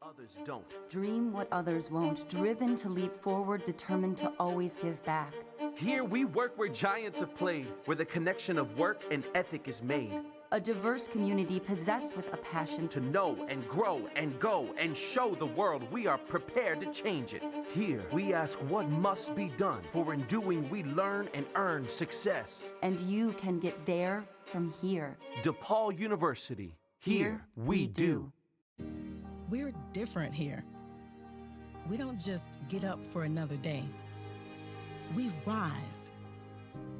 others don't. Dream what others won't, driven to leap forward, determined to always give back. Here we work where giants have played, where the connection of work and ethic is made. A diverse community possessed with a passion To know and grow and go and show the world we are prepared to change it. Here we ask what must be done, for in doing we learn and earn success. and you can get there from here. DePaul University, here we do. We're different here. We don't just get up for another day. We rise.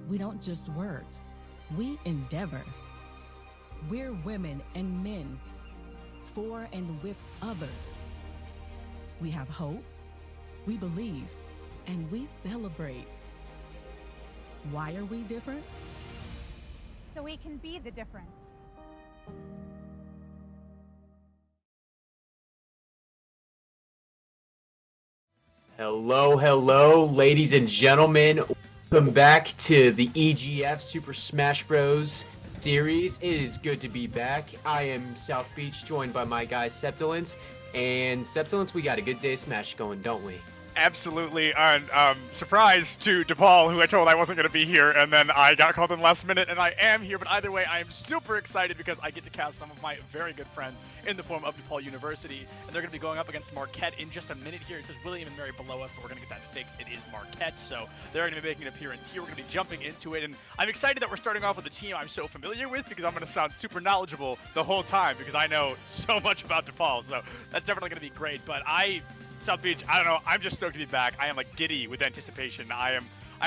We don't just work. We endeavor. We're women and men, for and with others. We have hope, we believe, and we celebrate. Why are we different? So we can be the difference. Hello, ladies and gentlemen. Welcome back to the EGF Super Smash Bros. Series. It is good to be back. I am South Beach, joined by my guy Septilance. And Septilance, we got a good day of Smash going, don't we? Absolutely, and surprise to DePaul, who I told I wasn't going to be here, and then I got called in the last minute, and I am here. But either way, I am super excited because I get to cast some of my very good friends in the form of DePaul University, and they're going to be going up against Marquette in just a minute here. It says William and Mary below us, but we're going to get that fixed. It is Marquette, so they're going to be making an appearance here. We're going to be jumping into it, and I'm excited that we're starting off with a team I'm so familiar with because I'm going to sound super knowledgeable the whole time because I know so much about DePaul, so that's definitely going to be great. But South Beach, I don't know, I'm just stoked to be back. I am like giddy with anticipation. I am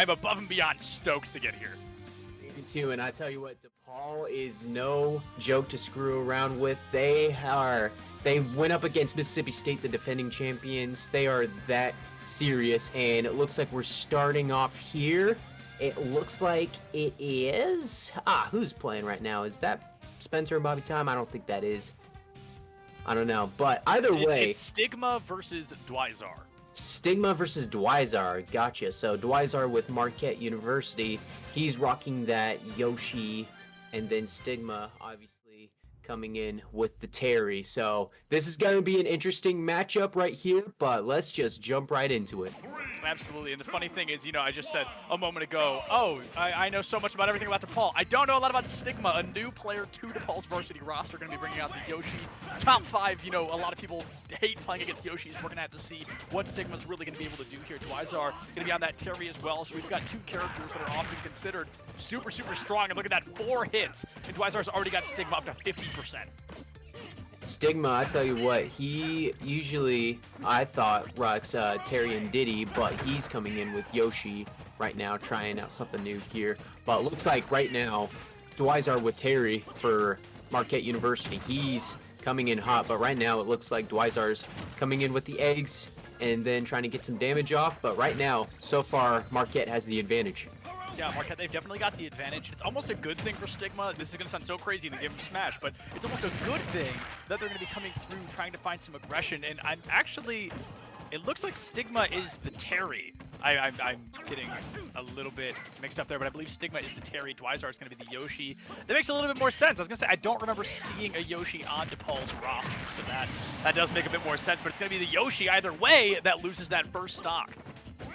above and beyond stoked to get here. Me too, and I tell you what, DePaul is no joke to screw around with. They went up against Mississippi State, the defending champions. They are that serious, and it looks like we're starting off here. It looks like it is... who's playing right now? Is that Spencer and Bobby Time? I don't think that is. I don't know, but either way... It's Stigma versus Dwyzar. Stigma versus Dwyzar, gotcha. So Dwyzar with Marquette University, he's rocking that Yoshi, and then Stigma obviously coming in with the Terry. So this is going to be an interesting matchup right here, but let's just jump right into it. Absolutely, and the funny thing is, I just said a moment ago, I know so much about everything about DePaul. I don't know a lot about Stigma, a new player to DePaul's varsity roster, going to be bringing out the Yoshi top 5. A lot of people hate playing against Yoshis. We're going to have to see what Stigma's really going to be able to do here. Dwyzar going to be on that Terry as well, so we've got two characters that are often considered super, super strong, and look at that, 4 hits, and Dwyzar's already got Stigma up to 50%. Stigma, I tell you what, he usually, I thought, rocks Terry and Diddy, but he's coming in with Yoshi right now, trying out something new here. But looks like right now, Dwyzar with Terry for Marquette University. He's coming in hot, but right now it looks like Dwyzar's coming in with the eggs and then trying to get some damage off. But right now, so far, Marquette has the advantage. Yeah, Marquette, they've definitely got the advantage. It's almost a good thing for Stigma. This is going to sound so crazy to give him Smash, but it's almost a good thing that they're going to be coming through trying to find some aggression. And I'm actually, it looks like Stigma is the Terry. I'm getting a little bit mixed up there, but I believe Stigma is the Terry. Dwyzar is going to be the Yoshi. That makes a little bit more sense. I was going to say, I don't remember seeing a Yoshi on DePaul's roster, so that does make a bit more sense, but it's going to be the Yoshi either way that loses that first stock.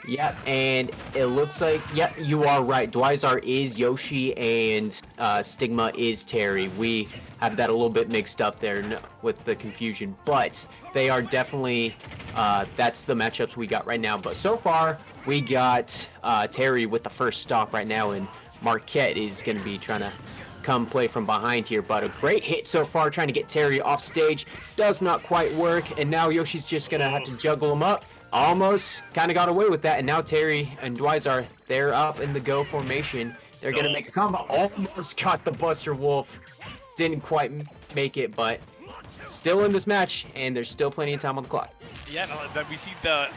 Yep, and it looks like, yep, you are right. Dwyzar is Yoshi and Stigma is Terry. We have that a little bit mixed up there with the confusion, but they are definitely, that's the matchups we got right now. But so far, we got Terry with the first stock right now, and Marquette is going to be trying to come play from behind here. But a great hit so far, trying to get Terry off stage. Does not quite work, and now Yoshi's just going to have to juggle him up. Almost kind of got away with that, and now Terry and Dwyzar, they're up in the go formation. They're going to make a combo. Almost got the Buster Wolf. Didn't quite make it, but still in this match, and there's still plenty of time on the clock. Yeah, no, we see the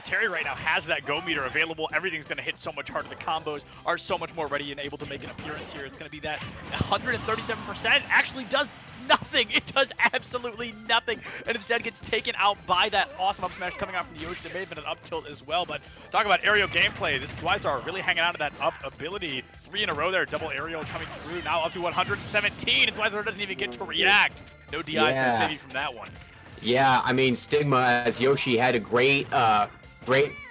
Terry right now has that go meter available. Everything's going to hit so much harder. The combos are so much more ready and able to make an appearance here. It's going to be that 137% actually does nothing. It does absolutely nothing, and instead gets taken out by that awesome up smash coming out from the Yoshi. There may have been an up tilt as well, but talk about aerial gameplay. This is Dwyzar really hanging on to that up ability. 3 in a row there, double aerial coming through, now up to 117, and Dwyzar doesn't even get to react. No DI is going to save you from that one. Yeah, I mean, Stigma as Yoshi had a great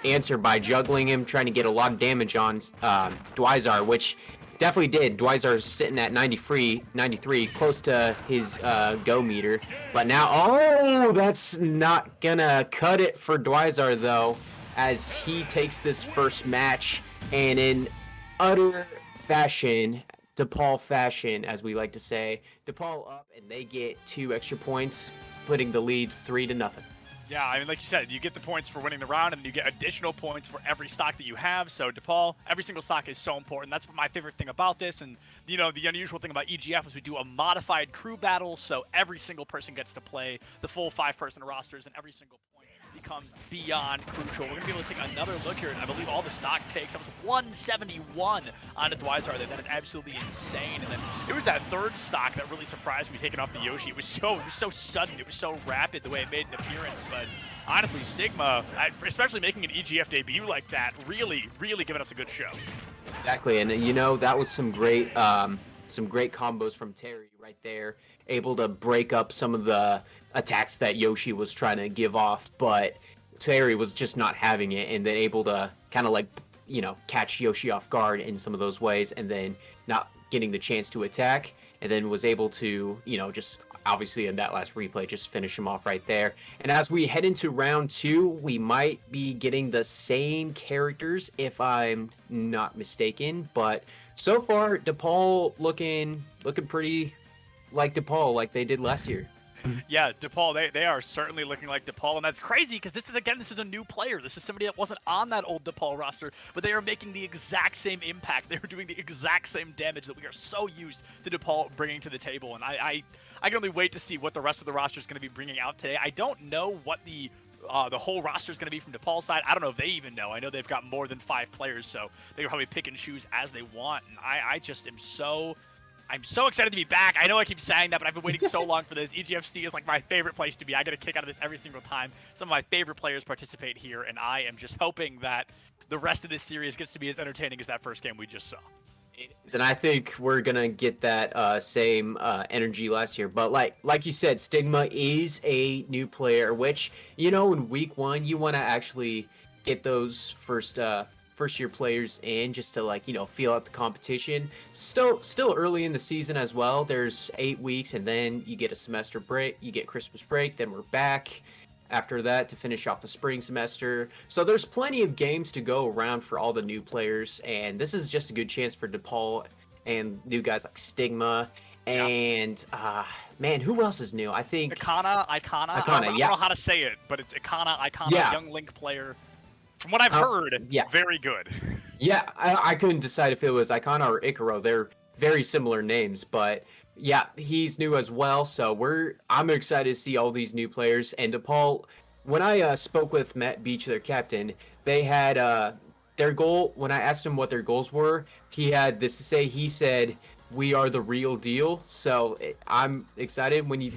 answer by juggling him, trying to get a lot of damage on Dwyzar, which definitely did. Dwyzar's sitting at 93, close to his go meter. But now, oh, that's not gonna cut it for Dwyzar, though, as he takes this first match, and in utter fashion, DePaul fashion, as we like to say, DePaul up, and they get 2 extra points, putting the lead 3-0. Yeah, I mean, like you said, you get the points for winning the round, and you get additional points for every stock that you have. So DePaul, every single stock is so important. That's my favorite thing about this. And, you know, the unusual thing about EGF is we do a modified crew battle, so every single person gets to play the full 5-person rosters, and every single point becomes beyond crucial. We're going to be able to take another look here, and I believe all the stock takes, that was 171 on the Dwyzar. That is absolutely insane. And then it was that third stock that really surprised me, taking off the Yoshi. It was so sudden, it was so rapid the way it made an appearance. But honestly, Stigma, especially making an EGF debut like that, really giving us a good show. Exactly, and you know, that was some great combos from Terry right there, able to break up some of the attacks that Yoshi was trying to give off, but Terry was just not having it, and then able to kind of like, you know, catch Yoshi off guard in some of those ways, and then not getting the chance to attack, and then was able to, you know, just obviously in that last replay, just finish him off right there. And as we head into round 2, we might be getting the same characters if I'm not mistaken, but so far DePaul looking pretty like DePaul, like they did last year. Yeah, DePaul, they are certainly looking like DePaul, and that's crazy because this is a new player. This is somebody that wasn't on that old DePaul roster, but they are making the exact same impact. They are doing the exact same damage that we are so used to DePaul bringing to the table, and I can only wait to see what the rest of the roster is going to be bringing out today. I don't know what the whole roster is going to be from DePaul's side. I don't know if they even know. I know they've got more than 5 players, so they can probably pick and choose as they want, and I just am I'm so excited to be back. I know I keep saying that, but I've been waiting so long for this. EGFC is like my favorite place to be. I get a kick out of this every single time. Some of my favorite players participate here, and I am just hoping that the rest of this series gets to be as entertaining as that first game we just saw. And I think we're gonna get that same energy last year. But like you said, Stigma is a new player, which, you know, in week 1 you want to actually get those first year players in, just to, like, you know, feel out the competition. Still early in the season as well. There's 8 weeks, and then you get a semester break, you get Christmas break, then we're back after that to finish off the spring semester. So there's plenty of games to go around for all the new players, and this is just a good chance for DePaul and new guys like Stigma and man, who else is new? I think Icona. I don't know how to say it, but it's Icona, young Link player. From what I've heard, very good. Yeah, I couldn't decide if it was Icona or Icaro. They're very similar names, but yeah, he's new as well. So I'm excited to see all these new players. And DePaul, when I spoke with Matt Beach, their captain, they had their goal. When I asked him what their goals were, he had this to say. He said, "We are the real deal." So I'm excited when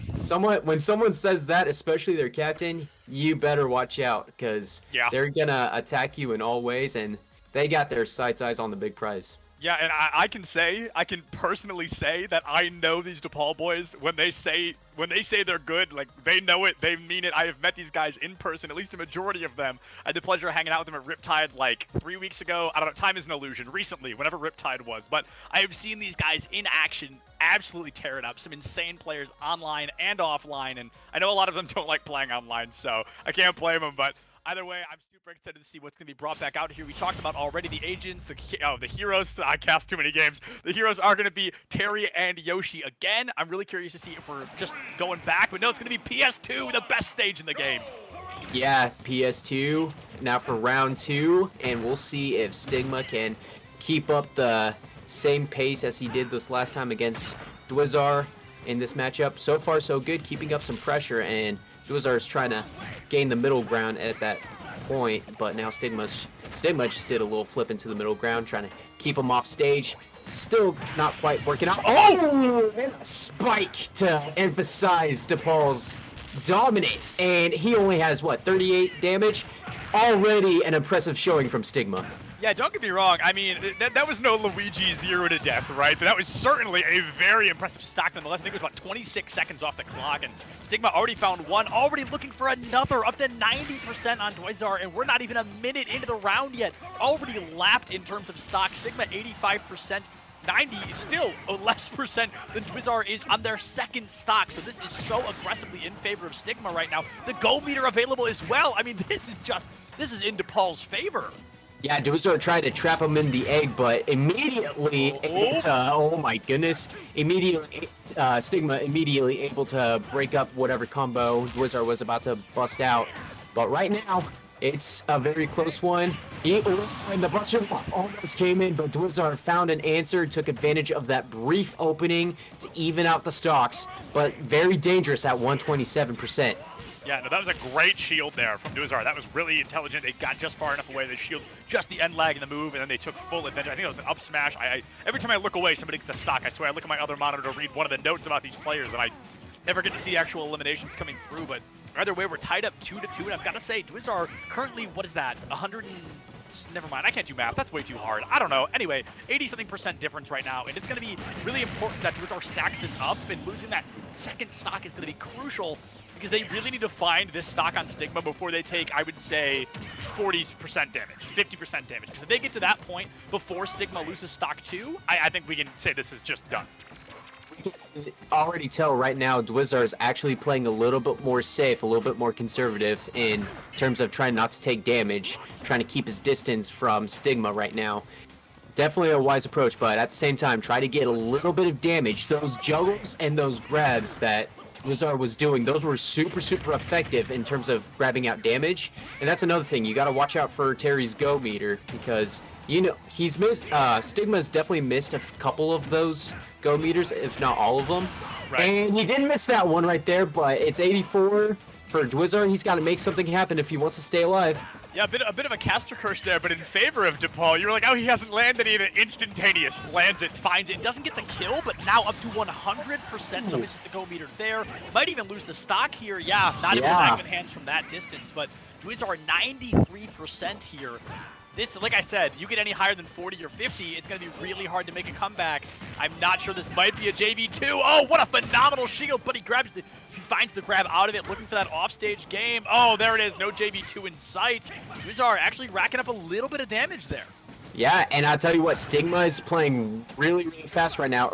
someone says that, especially their captain. You better watch out, because they're gonna attack you in all ways, and they got their sights eyes on the big prize. Yeah, and I can personally say that I know these DePaul boys. When they say they're good, like, they know it, they mean it. I have met these guys in person, at least a majority of them. I had the pleasure of hanging out with them at Riptide like 3 weeks ago. I don't know, time is an illusion. Recently, whenever Riptide was, but I have seen these guys in action absolutely tear it up. Some insane players online and offline, and I know a lot of them don't like playing online, so I can't blame them, but either way, I'm super excited to see what's going to be brought back out here. We talked about already the agents, the heroes. I cast too many games. The heroes are going to be Terry and Yoshi again. I'm really curious to see if we're just going back, but no, it's going to be PS2, the best stage in the game. Yeah, PS2 now for round 2, and we'll see if Stigma can keep up the same pace as he did this last time against Dwyzar in this matchup. So far, so good, keeping up some pressure, and Dwyzar is trying to gain the middle ground at that point, but now Stigma just did a little flip into the middle ground, trying to keep him off stage. Still not quite working out. Oh! Spike to emphasize DePaul's dominance, and he only has, what, 38 damage? Already an impressive showing from Stigma. Yeah, don't get me wrong. I mean, that was no Luigi 0 to death, right? But that was certainly a very impressive stock nonetheless. I think it was about 26 seconds off the clock, and Stigma already found one, already looking for another, up to 90% on Dwizar, and we're not even a minute into the round yet. Already lapped in terms of stock. Sigma 85%. 90 is still less percent than Dwizar is on their second stock. So this is so aggressively in favor of Stigma right now. The go meter available as well. I mean, this is in DePaul's favor. Yeah, Dwizar tried to trap him in the egg, but immediately, oh my goodness, immediately, Stigma immediately able to break up whatever combo Dwizar was about to bust out. But right now, it's a very close one. And the buster almost came in, but Dwizar found an answer, took advantage of that brief opening to even out the stocks, but very dangerous at 127%. Yeah, no, that was a great shield there from Dwizar. That was really intelligent. They got just far enough away. They shield just the end lag in the move, and then they took full advantage. I think it was an up smash. Every time I look away, somebody gets a stock. I swear, I look at my other monitor to read one of the notes about these players, and I never get to see actual eliminations coming through. But either way, we're tied up 2-2, and I've got to say, Dwizar currently, what is that, 100 and... Never mind, I can't do math. That's way too hard. I don't know. Anyway, 80-something% difference right now, and it's going to be really important that Dwizar stacks this up, and losing that second stock is going to be crucial because they really need to find this stock on Stigma before they take, I would say, 40% damage, 50% damage. Because if they get to that point before Stigma loses stock 2, I think we can say this is just done. We can already tell right now Dwizar is actually playing a little bit more safe, a little bit more conservative in terms of trying not to take damage, trying to keep his distance from Stigma right now. Definitely a wise approach, but at the same time, try to get a little bit of damage. Those juggles and those grabs that Dwizar was doing, those were super, super effective in terms of grabbing out damage. And that's another thing. You got to watch out for Terry's go meter because, you know, he's missed, Stigma's definitely missed a couple of those go meters, if not all of them. Right. And he didn't miss that one right there, but it's 84 for Dwizar. He's got to make something happen if he wants to stay alive. Yeah, a bit of a caster curse there, but in favor of DePaul. You were like, oh, he hasn't landed any of it. Instantaneous. Lands it, finds it. Doesn't get the kill, but now up to 100%. So misses the go meter there. Might even lose the stock here. Yeah, not even Magnet hands from that distance, but Dwizar 93% here. This, like I said, you get any higher than 40 or 50, it's going to be really hard to make a comeback. I'm not sure this might be a JV2. Oh, what a phenomenal shield, but he finds the grab out of it, looking for that offstage game. Oh, there it is, no JV2 in sight. Dwizar actually racking up a little bit of damage there. Yeah, and I'll tell you what, Stigma is playing really, really fast right now.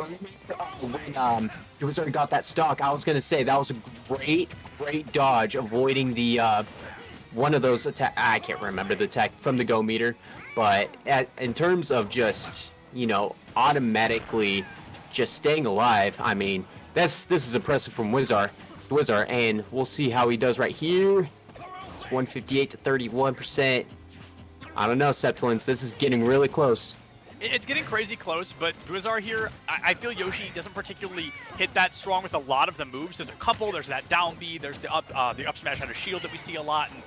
When Dwizar got that stock, I was going to say that was a great, great dodge, avoiding the... one of those attack, I can't remember the attack from the go meter, but in terms of just, you know, automatically just staying alive, I mean, this is impressive from Dwizar, and we'll see how he does right here. It's 158 to 31%. I don't know, Septilence, this is getting really close. It's getting crazy close, but Dwizar here, I feel Yoshi doesn't particularly hit that strong with a lot of the moves. There's a couple, there's that down B, there's the up smash out of shield that we see a lot, and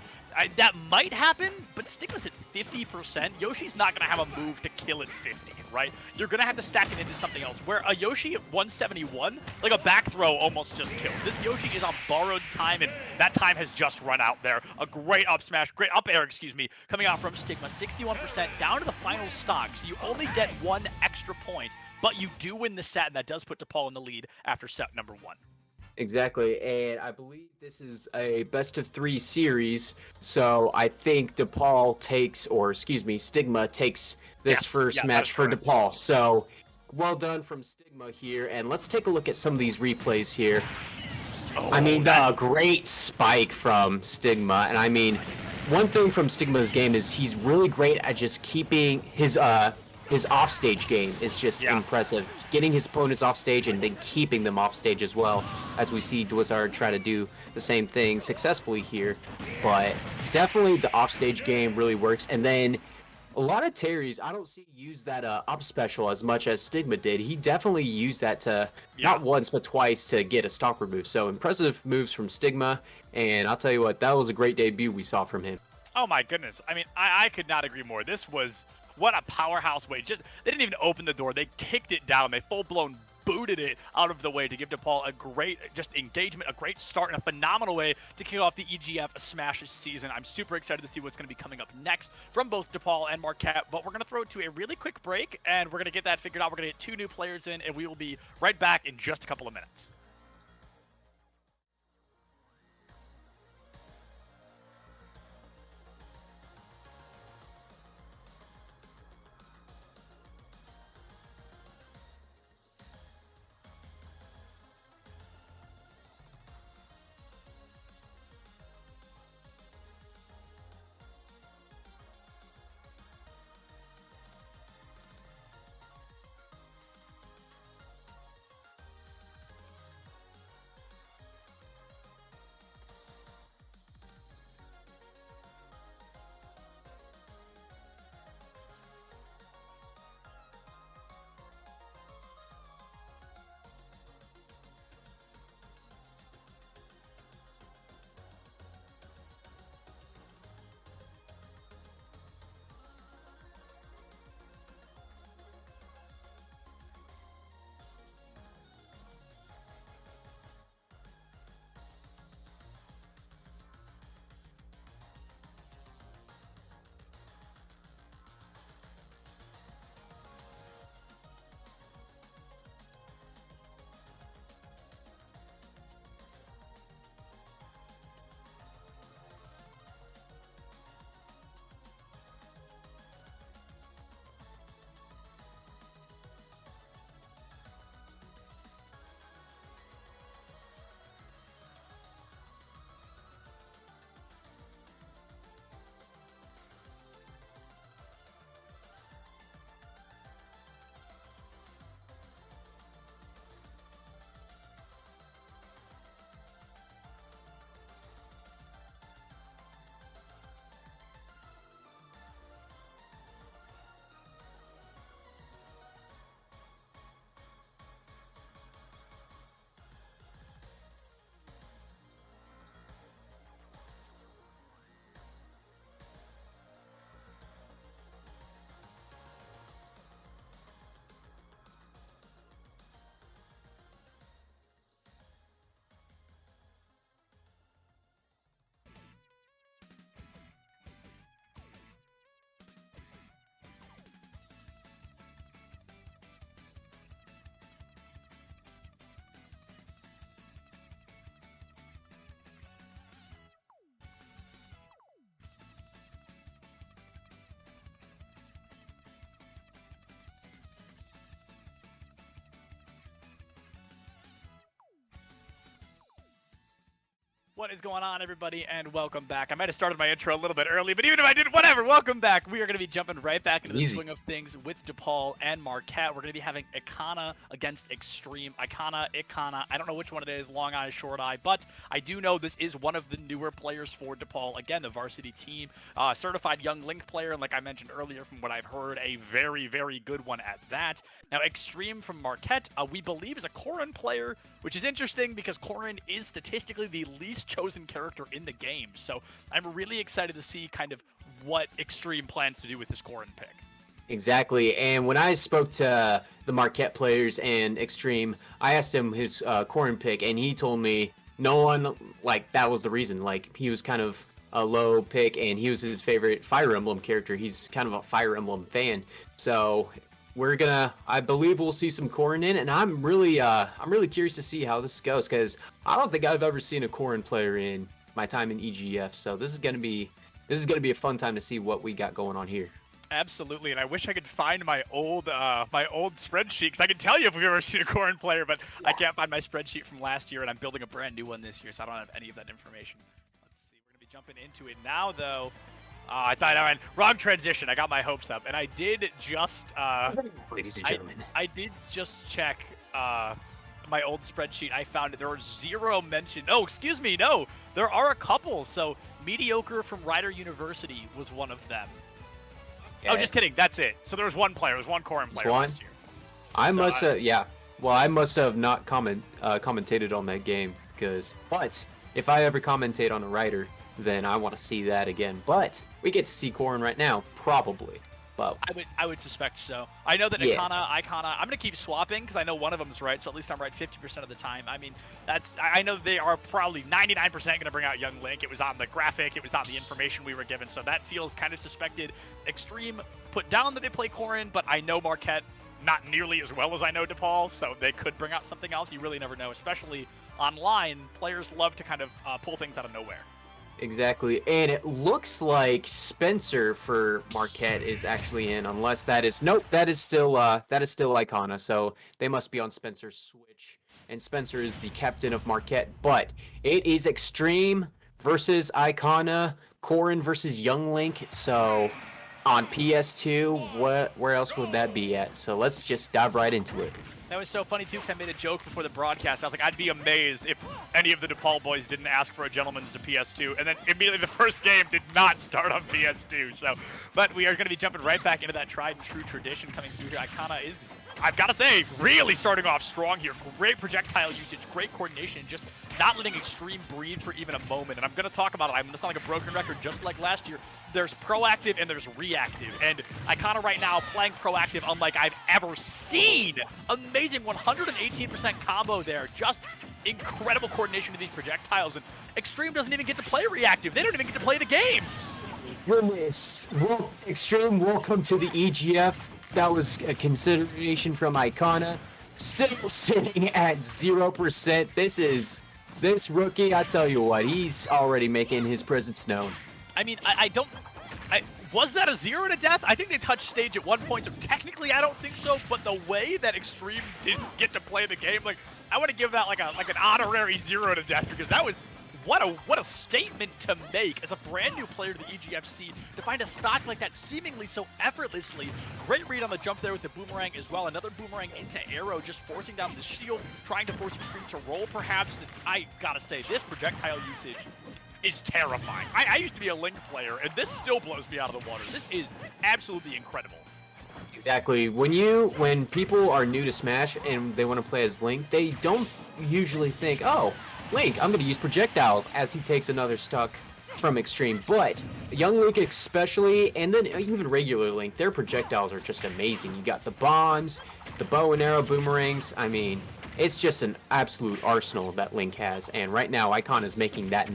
that might happen, but Stigma's at 50%. Yoshi's not going to have a move to kill at 50, right? You're going to have to stack it into something else. Where a Yoshi at 171, like a back throw almost just killed. This Yoshi is on borrowed time, and that time has just run out there. A great up smash, great up air, excuse me, coming out from Stigma. 61% down to the final stock, so you only get one extra point, but you do win the set, and that does put DePaul in the lead after set number 1. Exactly, and I believe this is a best-of-3 series, so I think DePaul takes, or excuse me, Stigma takes this first match for DePaul. So, well done from Stigma here, and let's take a look at some of these replays here. Oh, I mean, the great spike from Stigma, and I mean, one thing from Stigma's game is he's really great at just keeping his offstage game is just impressive. Getting his opponents off stage and then keeping them off stage as well, as we see Dwizar try to do the same thing successfully here. But definitely the offstage game really works. And then a lot of Terry's, I don't see use that up special as much as Stigma did. He definitely used that to, not once, but twice to get a stock remove. So impressive moves from Stigma. And I'll tell you what, that was a great debut we saw from him. Oh my goodness. I mean, I could not agree more. This was... what a powerhouse way. They didn't even open the door. They kicked it down. They full-blown booted it out of the way to give DePaul a great just engagement, a great start, and a phenomenal way to kick off the EGF Smash season. I'm super excited to see what's going to be coming up next from both DePaul and Marquette, but we're going to throw it to a really quick break, and we're going to get that figured out. We're going to get 2 new players in, and we will be right back in just a couple of minutes. What is going on, everybody, and welcome back. I might have started my intro a little bit early, but even if I didn't, whatever, welcome back. We are going to be jumping right back into the swing of things with DePaul and Marquette. We're going to be having Ikana against Extreme. Ikana, I don't know which one it is, long eye, short eye, but I do know this is one of the newer players for DePaul. Again, the varsity team, certified young Link player, and like I mentioned earlier, from what I've heard, a very, very good one at that. Now, Extreme from Marquette, we believe is a Corrin player, which is interesting because Corrin is statistically the least chosen character in the game. So I'm really excited to see kind of what Extreme plans to do with this Corrin pick. Exactly. And when I spoke to the Marquette players and Extreme, I asked him his Corrin pick, and he told me no one, like, that was the reason. Like, he was kind of a low pick, and he was his favorite Fire Emblem character. He's kind of a Fire Emblem fan. So we're gonna, I believe we'll see some Corrin in, and I'm really curious to see how this goes, because I don't think I've ever seen a Corrin player in my time in EGF. So this is gonna be a fun time to see what we got going on here. Absolutely, and I wish I could find my old spreadsheet, because I can tell you if we've ever seen a Corrin player, but I can't find my spreadsheet from last year, and I'm building a brand new one this year, so I don't have any of that information. Let's see, we're gonna be jumping into it now, though. I thought I went wrong transition. I got my hopes up, and I did just ladies and gentlemen, I did just check my old spreadsheet. I found there were 0 mention. Oh, excuse me, no, there are a couple. So Mediocre from Rider University was one of them. Okay. Oh, just kidding. That's it. So there was one player. There was one Corrin player last year. I must have not commentated on that game, but if I ever commentate on a Rider, then I want to see that again. But we get to see Corrin right now, probably. But I would suspect so. I know that Yeah. Icona, I'm gonna keep swapping because I know one of them is right, so at least I'm right 50% of the time. I mean, I know they are probably 99% gonna bring out Young Link. It was on the graphic, it was on the information we were given, so that feels kind of suspected. Extreme put down that they play Corrin, but I know Marquette not nearly as well as I know DePaul, so they could bring out something else. You really never know, especially online. Players love to kind of pull things out of nowhere. Exactly, and it looks like Spencer for Marquette is actually in, unless that is that is still Icona, so they must be on Spencer's Switch, and Spencer is the captain of Marquette. But it is Extreme versus Icona, Corrin versus Young Link. So on PS2, where else would that be at? So let's just dive right into it. That was so funny, too, because I made a joke before the broadcast. I was like, I'd be amazed if any of the DePaul boys didn't ask for a gentleman's to PS2, and then immediately the first game did not start on PS2. So, but we are going to be jumping right back into that tried and true tradition coming through here. Icona is, I've got to say, really starting off strong here. Great projectile usage, great coordination, just not letting Extreme breathe for even a moment. And I'm going to talk about it. I'm going to sound like a broken record just like last year. There's proactive and there's reactive. And Icona right now playing proactive unlike I've ever seen. Amazing 118% combo there. Just incredible coordination of these projectiles. And Extreme doesn't even get to play reactive. They don't even get to play the game. Goodness. Well, Extreme, welcome to the EGF. That was a consideration from Icona. Still sitting at 0%. This rookie, I tell you what, he's already making his presence known. I mean, was that a 0 to death? I think they touched stage at one point, so technically I don't think so, but the way that Extreme didn't get to play the game, like, I want to give that like an honorary 0 to death, because that was, what a statement to make as a brand new player to the EGFC, to find a stock like that seemingly so effortlessly. Great read on the jump there with the boomerang as well. Another boomerang into arrow, just forcing down the shield, trying to force Extreme to roll perhaps. And I gotta say, this projectile usage is terrifying. I used to be a Link player, and this still blows me out of the water. This is absolutely incredible. Exactly. When people are new to Smash and they want to play as Link, they don't usually think, oh, Link, I'm going to use projectiles, as he takes another stock from Extreme. But Young Link especially, and then even regular Link, their projectiles are just amazing. You got the bombs, the bow and arrow boomerangs. I mean, it's just an absolute arsenal that Link has. And right now, Icon is making that.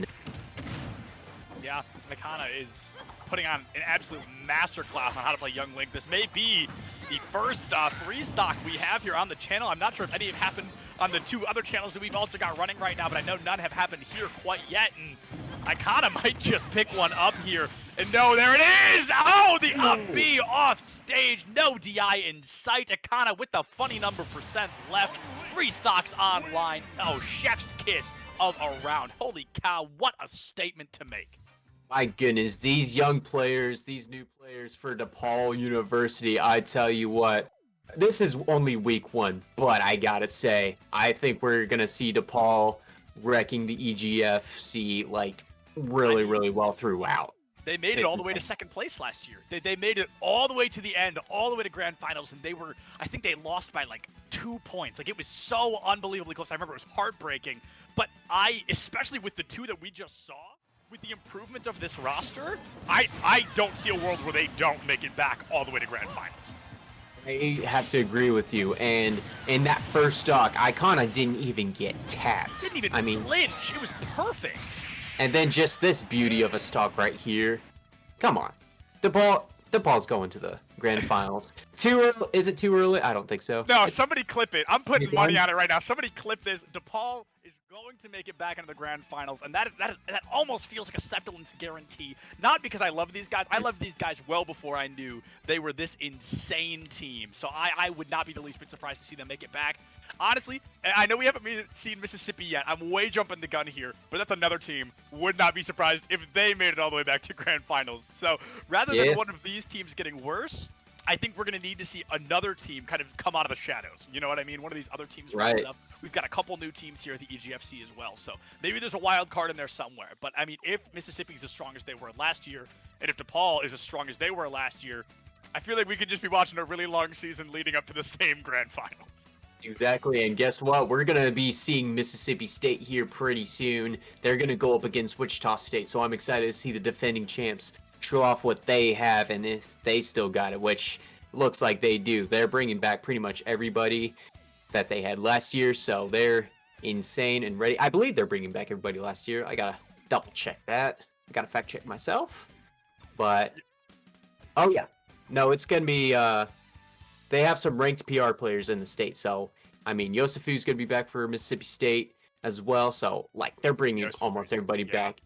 Yeah, Icona is putting on an absolute masterclass on how to play Young Link. This may be the first 3-stock we have here on the channel. I'm not sure if any have happened on the 2 other channels that we've also got running right now, but I know none have happened here quite yet, and Icona might just pick one up here. And no, there it is! Oh, the up B off stage. No DI in sight. Icona with the funny number percent left. 3 stocks online. Oh, chef's kiss of a round. Holy cow, what a statement to make. My goodness, these young players, these new players for DePaul University, I tell you what, this is only week 1, but I gotta say, I think we're gonna see DePaul wrecking the EGFC like really well throughout. They made it all the way to second place last year. They made it all the way to the end, all the way to grand finals, and I think they lost by like 2 points. Like, it was so unbelievably close. I remember it was heartbreaking, but especially with the 2 that we just saw, with the improvement of this roster, I don't see a world where they don't make it back all the way to grand finals. I have to agree with you, and in that first stock, Icona didn't even get tapped. Didn't even flinch. It was perfect. And then just this beauty of a stock right here. Come on. DePaul's going to the grand finals. Too early? Is it too early? I don't think so. No, somebody clip it. I'm putting money on it right now. Somebody clip this. DePaul is going to make it back into the grand finals, and that almost feels like a semblance guarantee. Not because I love these guys. I loved these guys well before I knew they were this insane team. So I would not be the least bit surprised to see them make it back. Honestly, I know we haven't seen Mississippi yet. I'm way jumping the gun here, but that's another team. Would not be surprised if they made it all the way back to grand finals. So rather than one of these teams getting worse, I think we're going to need to see another team kind of come out of the shadows. You know what I mean? One of these other teams rises up. We've got a couple new teams here at the EGFC as well. So maybe there's a wild card in there somewhere. But, I mean, if Mississippi's as strong as they were last year, and if DePaul is as strong as they were last year, I feel like we could just be watching a really long season leading up to the same grand finals. Exactly, and guess what? We're going to be seeing Mississippi State here pretty soon. They're going to go up against Wichita State, so I'm excited to see the defending champs show off what they have, and they still got it, which looks like they do. They're bringing back pretty much everybody that they had last year, so they're insane and ready. I believe they're bringing back everybody last year. I gotta double check that. I gotta fact check myself. But oh yeah, no, it's gonna be. They have some ranked PR players in the state, so I mean, Yosefu's gonna be back for Mississippi State as well. So like, they're bringing almost everybody back.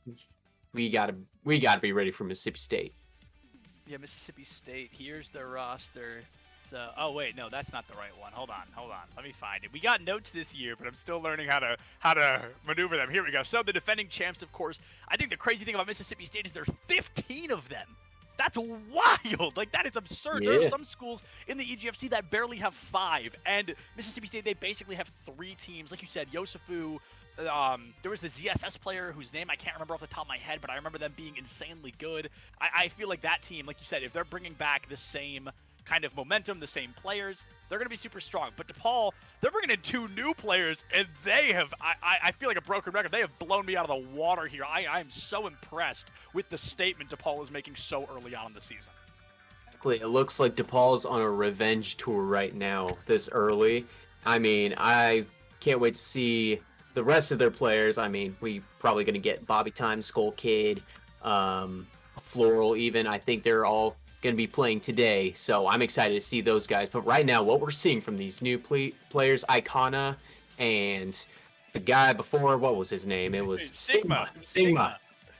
We gotta be ready for Mississippi State. Yeah, Mississippi State. Here's their roster. So, oh wait, no, that's not the right one. Hold on. Let me find it. We got notes this year, but I'm still learning how to maneuver them. Here we go. So the defending champs, of course. I think the crazy thing about Mississippi State is there's 15 of them. That's wild. Like, that is absurd. Yeah. There are some schools in the EGFC that barely have 5, and Mississippi State, they basically have 3 teams. Like you said, Yosefu. There was the ZSS player whose name I can't remember off the top of my head, but I remember them being insanely good. I feel like that team, like you said, if they're bringing back the same kind of momentum, the same players, they're going to be super strong. But DePaul, they're bringing in 2 new players, and they have, I feel like a broken record, they have blown me out of the water here. I'm so impressed with the statement DePaul is making so early on in the season. Exactly. It looks like DePaul's on a revenge tour right now this early. I mean, I can't wait to see the rest of their players. I mean, we probably going to get Bobby Time, Skull Kid, Floral even. I think they're all going to be playing today, so I'm excited to see those guys. But right now, what we're seeing from these new players, Icona, and the guy before, what was his name? It was Stigma.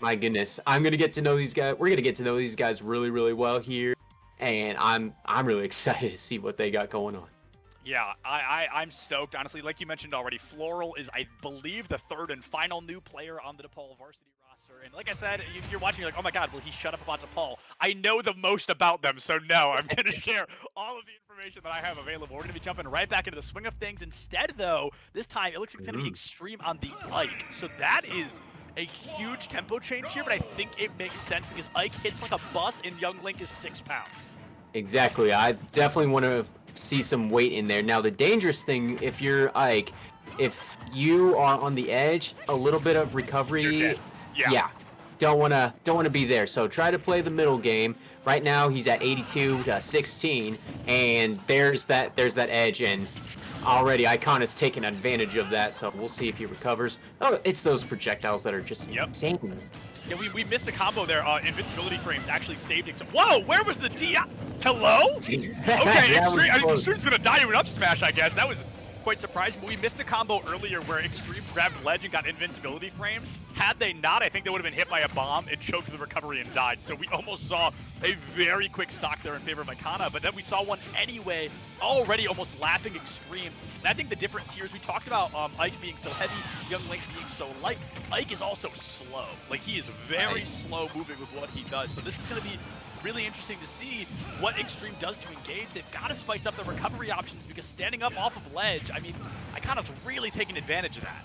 My goodness, I'm going to get to know these guys. We're going to get to know these guys really, really well here, and I'm really excited to see what they got going on. Yeah, I'm stoked, honestly. Like you mentioned already, Floral is, I believe, the 3rd and final new player on the DePaul varsity roster. And like I said, if you're watching, you're like, oh my god, will he shut up about DePaul? I know the most about them, so no, I'm going to share all of the information that I have available. We're going to be jumping right back into the swing of things. Instead, though, this time, it looks like it's going to be Extreme on the Ike. So that is a huge tempo change here, but I think it makes sense because Ike hits like a bus and Young Link is 6 pounds. Exactly. I definitely want to see some weight in there. Now, the dangerous thing, if you're Ike, if you are on the edge, a little bit of recovery, yeah, don't want to be there. So try to play the middle game. Right now, he's at 82 to 16, and there's that edge, and already Icona's taken advantage of that. So we'll see if he recovers. Oh, it's those projectiles that are just insane. Yeah, we missed a combo there. Invincibility frames actually saved it. Whoa, where was the D? Hello? Okay, Extreme's gonna die to an up smash, I guess. That was quite surprising, but we missed a combo earlier where Extreme grabbed ledge and got invincibility frames. Had they not, I think they would have been hit by a bomb and choked the recovery and died. So we almost saw a very quick stock there in favor of Icona, but then we saw one anyway, already almost lapping Extreme. And I think the difference here is we talked about Ike being so heavy, Young Link being so light. Ike is also slow. Like, he is very slow moving with what he does. So this is going to be really interesting to see what Extreme does to engage. They've got to spice up the recovery options because standing up off of ledge, I mean, Icona's really taking advantage of that.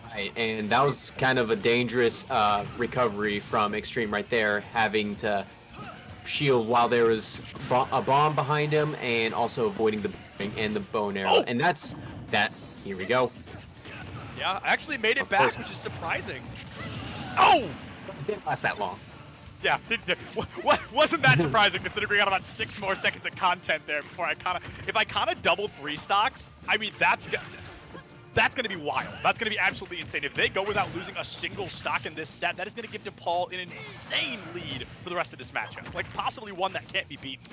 Right, and that was kind of a dangerous recovery from Extreme right there, having to shield while there was a bomb behind him and also avoiding the and the bow and arrow. And that's that. Here we go. Yeah, I actually made it back, which is surprising. Oh! It didn't last that long. Yeah, wasn't that surprising considering we got about 6 more seconds of content there before Icona. If Icona doubled 3 stocks, I mean, that's going to be wild. That's going to be absolutely insane. If they go without losing a single stock in this set, that is going to give DePaul an insane lead for the rest of this matchup. Like, possibly one that can't be beaten.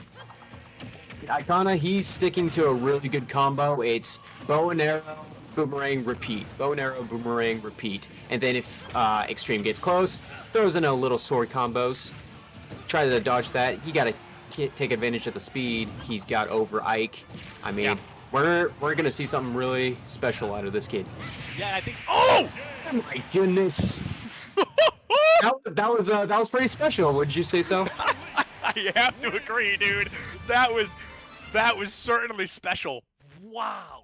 Icona, he's sticking to a really good combo. It's bow and arrow, boomerang, repeat. Bow and arrow, boomerang, repeat. And then if Extreme gets close, throws in a little sword combos. Try to dodge that. You got to take advantage of the speed he's got over Ike. I mean, we're going to see something really special out of this kid. Yeah, I think... Oh! My goodness. that was pretty special. Would you say so? I have to agree, dude. That was certainly special. Wow.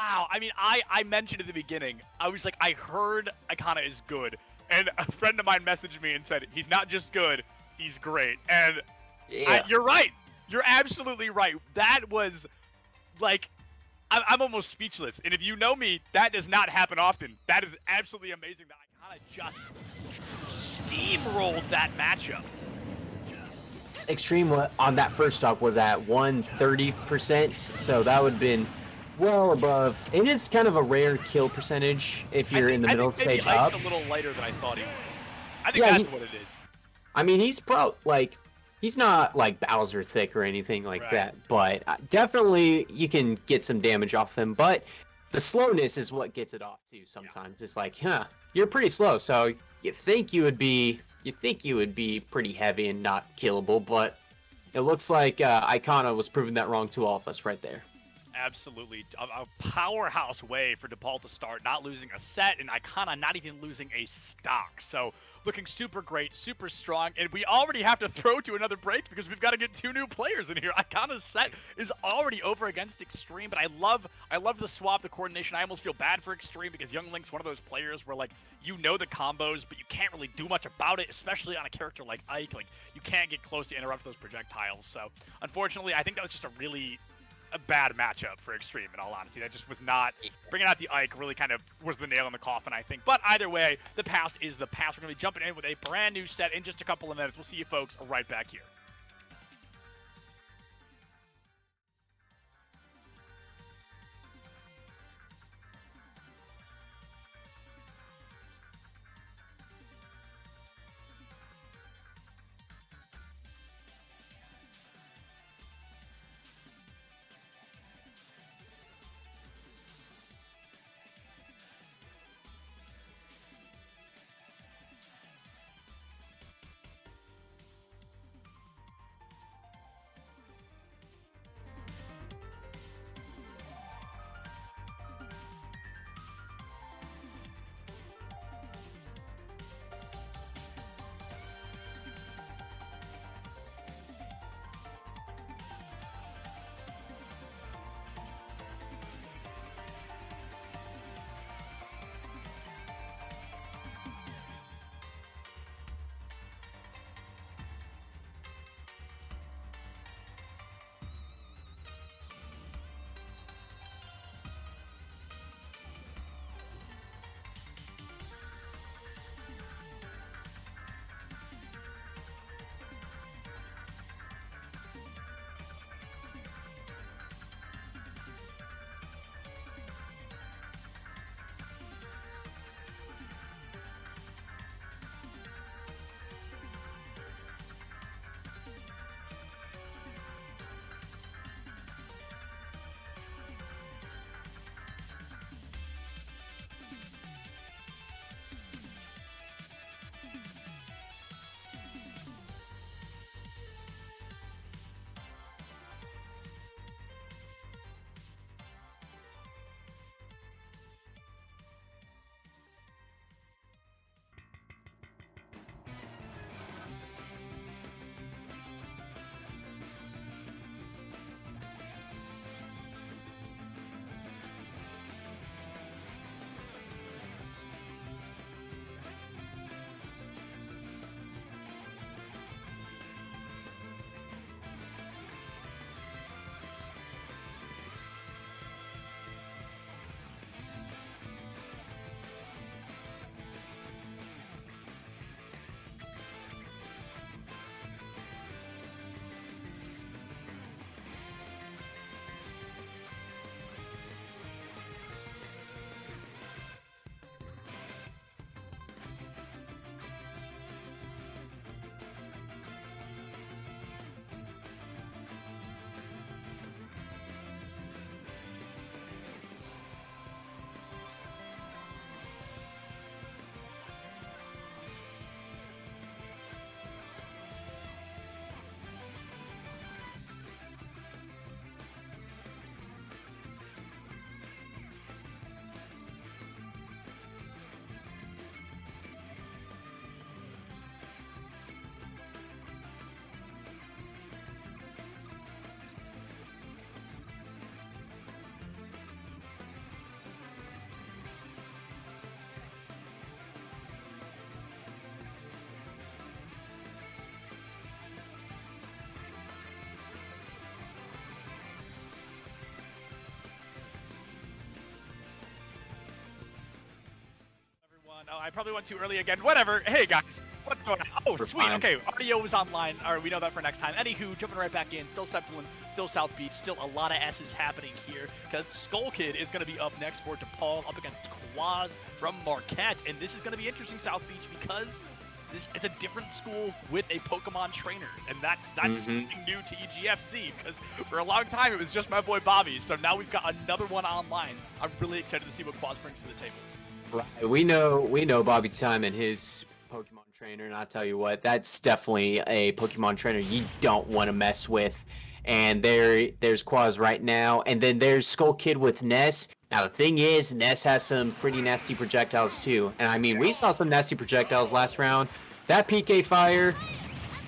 I mean, I mentioned at the beginning, I was like, I heard Icona is good. And a friend of mine messaged me and said, he's not just good, he's great. And you're right. You're absolutely right. That was, like, I'm almost speechless. And if you know me, that does not happen often. That is absolutely amazing that Icona just steamrolled that matchup. Extreme on that first stock was at 130%, so that would have been well above. It is kind of a rare kill percentage if you're in the middle stage maybe Ike's up. a little lighter than I thought he was. I think Yeah, that's what it is. I mean, he's he's not like Bowser thick or anything like that, but definitely you can get some damage off him. But the slowness is what gets it off too. Sometimes it's like, you're pretty slow, so you think you would be pretty heavy and not killable, but it looks like Icona was proving that wrong to all of us right there. Absolutely. A powerhouse way for DePaul to start, not losing a set, and Icona not even losing a stock. So looking super great, super strong, and we already have to throw to another break because we've got to get 2 new players in here. Icona's set is already over against Extreme, but I love the swap, the coordination. I almost feel bad for Extreme because Young Link's one of those players where, like, you know the combos, but you can't really do much about it, especially on a character like Ike. Like, you can't get close to interrupt those projectiles. So unfortunately, I think that was just a bad matchup for Extreme, in all honesty. That just was not, bringing out the Ike really kind of was the nail in the coffin, I think. But either way, the pass is the pass. We're going to be jumping in with a brand new set in just a couple of minutes. We'll see you folks right back here. Oh, I probably went too early again. Whatever. Hey, guys. What's going on? Oh, We're sweet. fine. Okay, audio was online. All right, we know that for next time. Anywho, jumping right back in. Still Sepulveda, still South Beach, still a lot of S's happening here because Skull Kid is going to be up next for DePaul up against Quaz from Marquette. And this is going to be interesting, South Beach, because this is a different school with a Pokemon trainer. And that's something new to EGFC because for a long time it was just my boy Bobby. So now we've got another one online. I'm really excited to see what Quaz brings to the table. Right. We know Bobby Time and his Pokemon trainer, and I'll tell you what, that's definitely a Pokemon trainer you don't want to mess with. And there's Quaz right now, and then there's Skull Kid with Ness. Now the thing is, Ness has some pretty nasty projectiles too. And I mean, we saw some nasty projectiles last round. That PK Fire,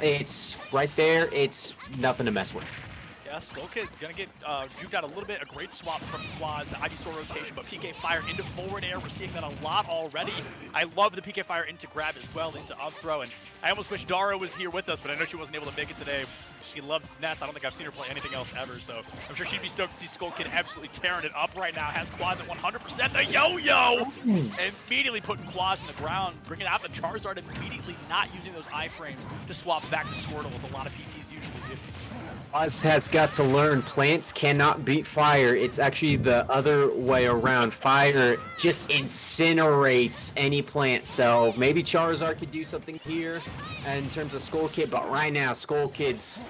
it's right there. It's nothing to mess with. Yeah, Skull Kid gonna get juked out a little bit. A great swap from Quaz, the Ivysaur rotation, but PK Fire into forward air. We're seeing that a lot already. I love the PK Fire into grab as well, into up throw. And I almost wish Dara was here with us, but I know she wasn't able to make it today. She loves Ness. I don't think I've seen her play anything else ever, so I'm sure she'd be stoked to see Skull Kid absolutely tearing it up right now. Has Quaz at 100%. The yo-yo! Immediately putting Quaz in the ground, bringing out the Charizard, immediately not using those iframes to swap back to Squirtle, as a lot of PTs usually do. Quaz has got to learn plants cannot beat fire. It's actually the other way around. Fire just incinerates any plant. So maybe Charizard could do something here in terms of Skull Kid, but right now Skull Kid's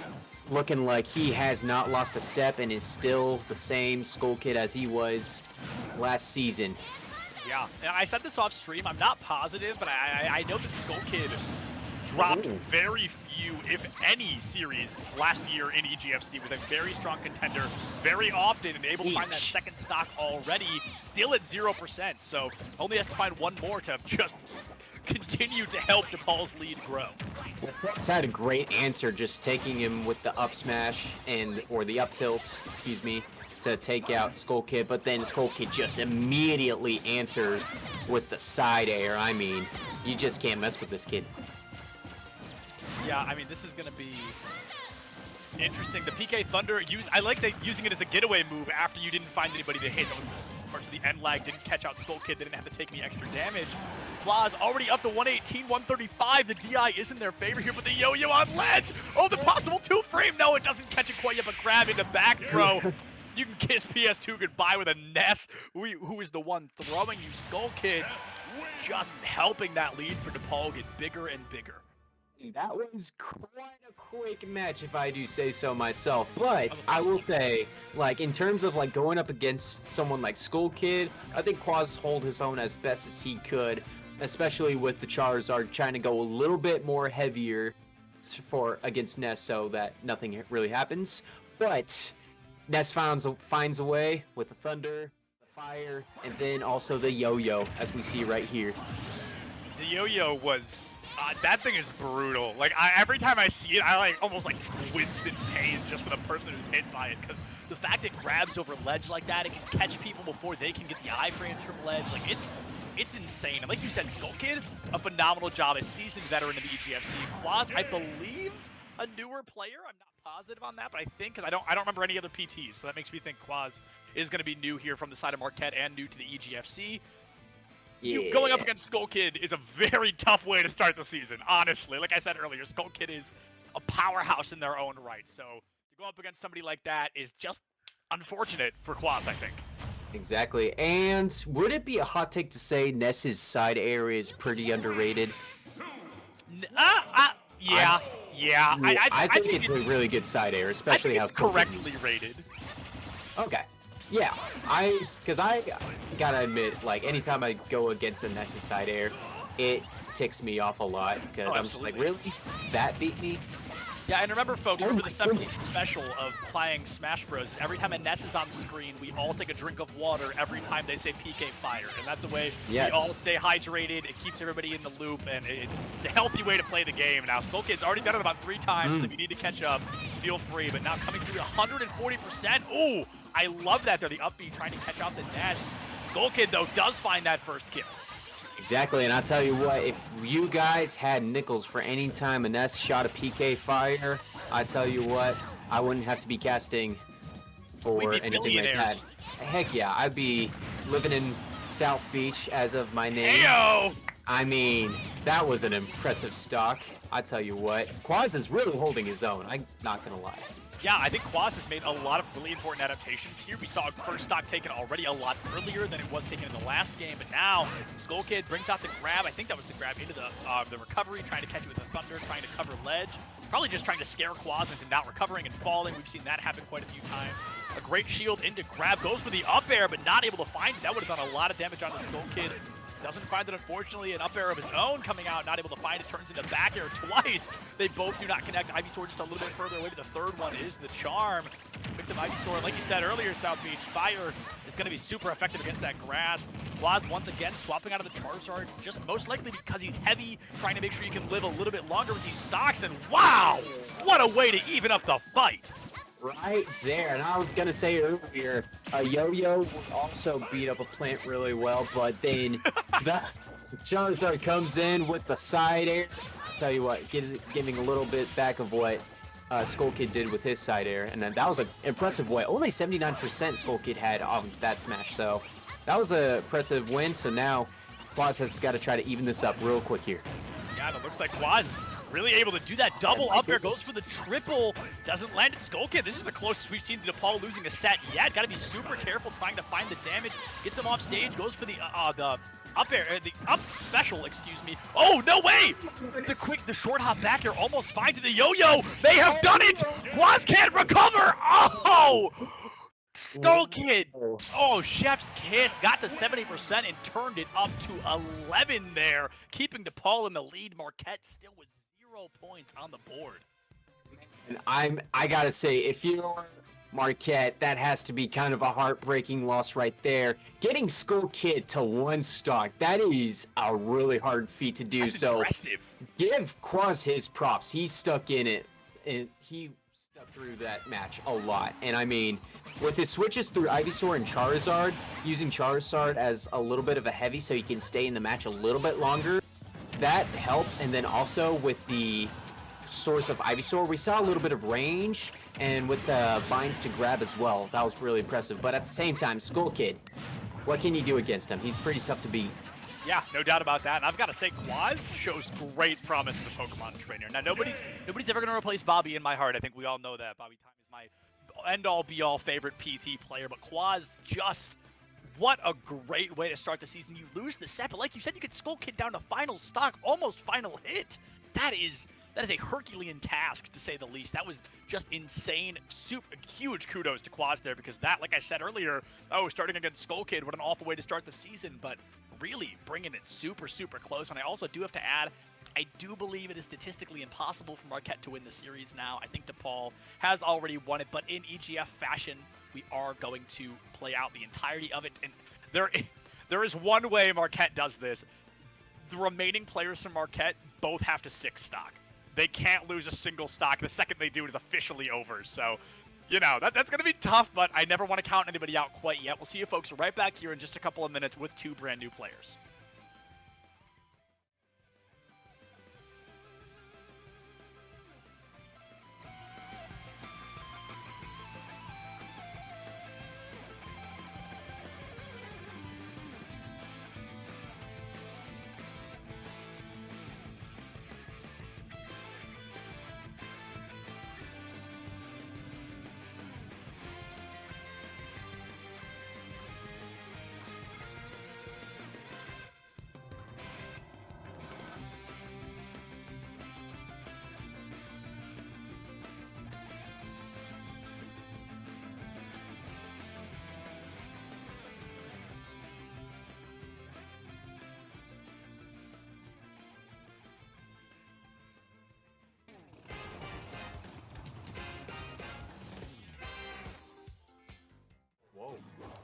looking like he has not lost a step and is still the same Skull Kid as he was last season. Yeah, and I said this off stream. I'm not positive, but I know that Skull Kid dropped very few, if any, series last year in EGFC with a very strong contender, very often, and able to find that second stock already, still at 0%. So only has to find one more to just continue to help DePaul's lead grow. It's had a great answer, just taking him with the up smash or the up tilt, excuse me, to take out Skull Kid, but then Skull Kid just immediately answers with the side air. I mean, you just can't mess with this kid. Yeah, I mean, this is going to be interesting. The PK Thunder, I like that using it as a getaway move after you didn't find anybody to hit. That was part of the end lag, didn't catch out Skull Kid, didn't have to take any extra damage. Quaz already up to 118, 135. The DI is in their favor here, but the yo-yo on ledge. Oh, the possible two-frame. No, it doesn't catch it quite yet, but grab into back throw. You can kiss PS2 goodbye with a Ness, who is the one throwing you. Skull Kid just helping that lead for DePaul get bigger and bigger. That was quite a quick match, if I do say so myself. But I will say, like, in terms of like going up against someone like Skull Kid, I think Quaz hold his own as best as he could, especially with the Charizard trying to go a little bit more heavier against Ness so that nothing really happens. But Ness finds a way with the Thunder, the Fire, and then also the Yo-Yo, as we see right here. The yo-yo was that thing is brutal. Like every time I see it, I almost wince in pain just for the person who's hit by it. Because the fact it grabs over ledge like that, it can catch people before they can get the iframes from ledge. Like it's insane. And like you said, Skull Kid, a phenomenal job, a seasoned veteran in the EGFC. Quaz, I believe, a newer player. I'm not positive on that, but I think, because I don't remember any other PTs, so that makes me think Quaz is going to be new here from the side of Marquette and new to the EGFC. Yeah. Going up against Skull Kid is a very tough way to start the season, honestly. Like I said earlier, Skull Kid is a powerhouse in their own right. So to go up against somebody like that is just unfortunate for Quaz, I think. Exactly. And would it be a hot take to say Ness's side air is pretty underrated? Yeah. I think it's a really good side air, especially how it's correctly rated. Okay. Yeah, because I gotta admit, like, anytime I go against a Ness's side air, it ticks me off a lot, because I'm just like, really? That beat me? Yeah, and remember, folks, remember the 7th special of playing Smash Bros. Every time a Ness is on screen, we all take a drink of water every time they say PK Fire, and that's a way we all stay hydrated. It keeps everybody in the loop, and it's a healthy way to play the game. Now, Skull Kid's already done it about 3 times, so if you need to catch up, feel free. But now coming through 140%. Ooh, I love that. They're the up B trying to catch out the Ness. Skull Kid, though, does find that first kill. Exactly, and I'll tell you what, if you guys had nickels for any time a Ness shot a PK Fire, I tell you what, I wouldn't have to be casting for anything like that. Heck yeah, I'd be living in South Beach as of my name. Heyo! I mean, that was an impressive stock. I tell you what, Quaz is really holding his own. I'm not gonna lie. Yeah, I think Quaz has made a lot of really important adaptations here. We saw first stock taken already a lot earlier than it was taken in the last game, but now Skull Kid brings out the grab. I think that was the grab into the recovery, trying to catch it with the Thunder, trying to cover ledge. Probably just trying to scare Quaz into not recovering and falling. We've seen that happen quite a few times. A great shield into grab, goes for the up air, but not able to find it. That would have done a lot of damage on the Skull Kid. Doesn't find it, unfortunately. An up air of his own coming out, not able to find it, turns into back air twice. They both do not connect. Ivysaur just a little bit further away, but the third one is the charm. Picks up Ivysaur. Like you said earlier, South Beach, fire is going to be super effective against that grass. Quaz once again swapping out of the Charizard, just most likely because he's heavy, trying to make sure you can live a little bit longer with these stocks. And wow, what a way to even up the fight. Right there, and I was gonna say earlier, Yo-Yo would also beat up a plant really well, but then the Charizard comes in with the side air. Tell you what, giving a little bit back of what Skull Kid did with his side air, and then that was an impressive way. Only 79% Skull Kid had on that smash, so that was an impressive win. So now Quaz has got to try to even this up real quick here. Yeah, and it looks like Quaz is really able to do that double up air, goes for the triple, doesn't land at Skull Kid. This is the closest we've seen to DePaul losing a set yet. Got to be super careful trying to find the damage. Gets him off stage, goes for the up air, the up special, excuse me. Oh, no way! The short hop back air almost finds it. The Yo-Yo, they have done it! Quaz can't recover! Oh! Skull Kid! Oh, Chef's Kiss got to 70% and turned it up to 11 there, keeping DePaul in the lead. Marquette still with 0 points on the board. And I gotta say, if you're Marquette, that has to be kind of a heartbreaking loss right there. Getting Skull Kid to 1 stock, that is a really hard feat to do. That's so impressive. Give Quaz his props. He stuck in it, and he stuck through that match a lot. And I mean, with his switches through Ivysaur and Charizard, using Charizard as a little bit of a heavy so he can stay in the match a little bit longer, that helped. And then also with the source of Ivysaur, we saw a little bit of range, and with the binds to grab as well. That was really impressive. But at the same time, Skull Kid, what can you do against him? He's pretty tough to beat. Yeah, no doubt about that. And I've got to say, Quaz shows great promise as a Pokemon trainer. Now, nobody's ever going to replace Bobby in my heart. I think we all know that. Bobby Time is my end-all, be-all favorite PT player. But Quaz, just what a great way to start the season. You lose the set, but like you said, you get Skull Kid down to final stock, almost final hit. That is a Herculean task, to say the least. That was just insane. Super huge kudos to Quaz there, because that, like I said earlier, starting against Skull Kid, what an awful way to start the season, but really bringing it super, super close. And I also do have to add, I do believe it is statistically impossible for Marquette to win the series now. I think DePaul has already won it, but in EGF fashion, we are going to play out the entirety of it. And there is one way Marquette does this. The remaining players from Marquette both have to 6 stock. They can't lose a single stock. The second they do, it is officially over. So, you know, that's going to be tough, but I never want to count anybody out quite yet. We'll see you folks right back here in just a couple of minutes with 2 brand new players.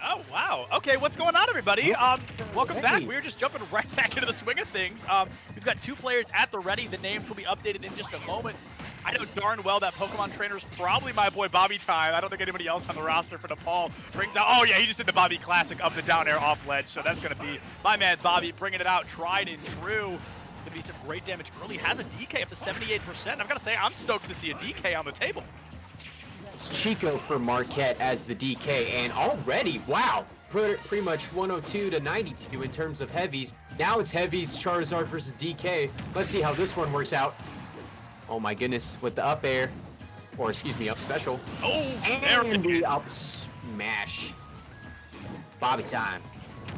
Oh, wow. Okay, what's going on, everybody? Welcome back. We're just jumping right back into the swing of things. We've got 2 players at the ready. The names will be updated in just a moment. I know darn well that Pokemon trainer's probably my boy Bobby Time. I don't think anybody else on the roster for DePaul brings out. Oh, yeah, he just did the Bobby Classic up the down air off ledge. So that's going to be my man Bobby bringing it out, tried and true. Going to be some great damage early. Has a DK up to 78%. I've got to say, I'm stoked to see a DK on the table. It's Chico for Marquette as the DK, and already, wow, pretty much 102 to 92 in terms of heavies. Now it's heavies, Charizard versus DK. Let's see how this one works out. Oh my goodness, with the up air, or excuse me, up special. Oh, there And it the is. up smash. Bobby time.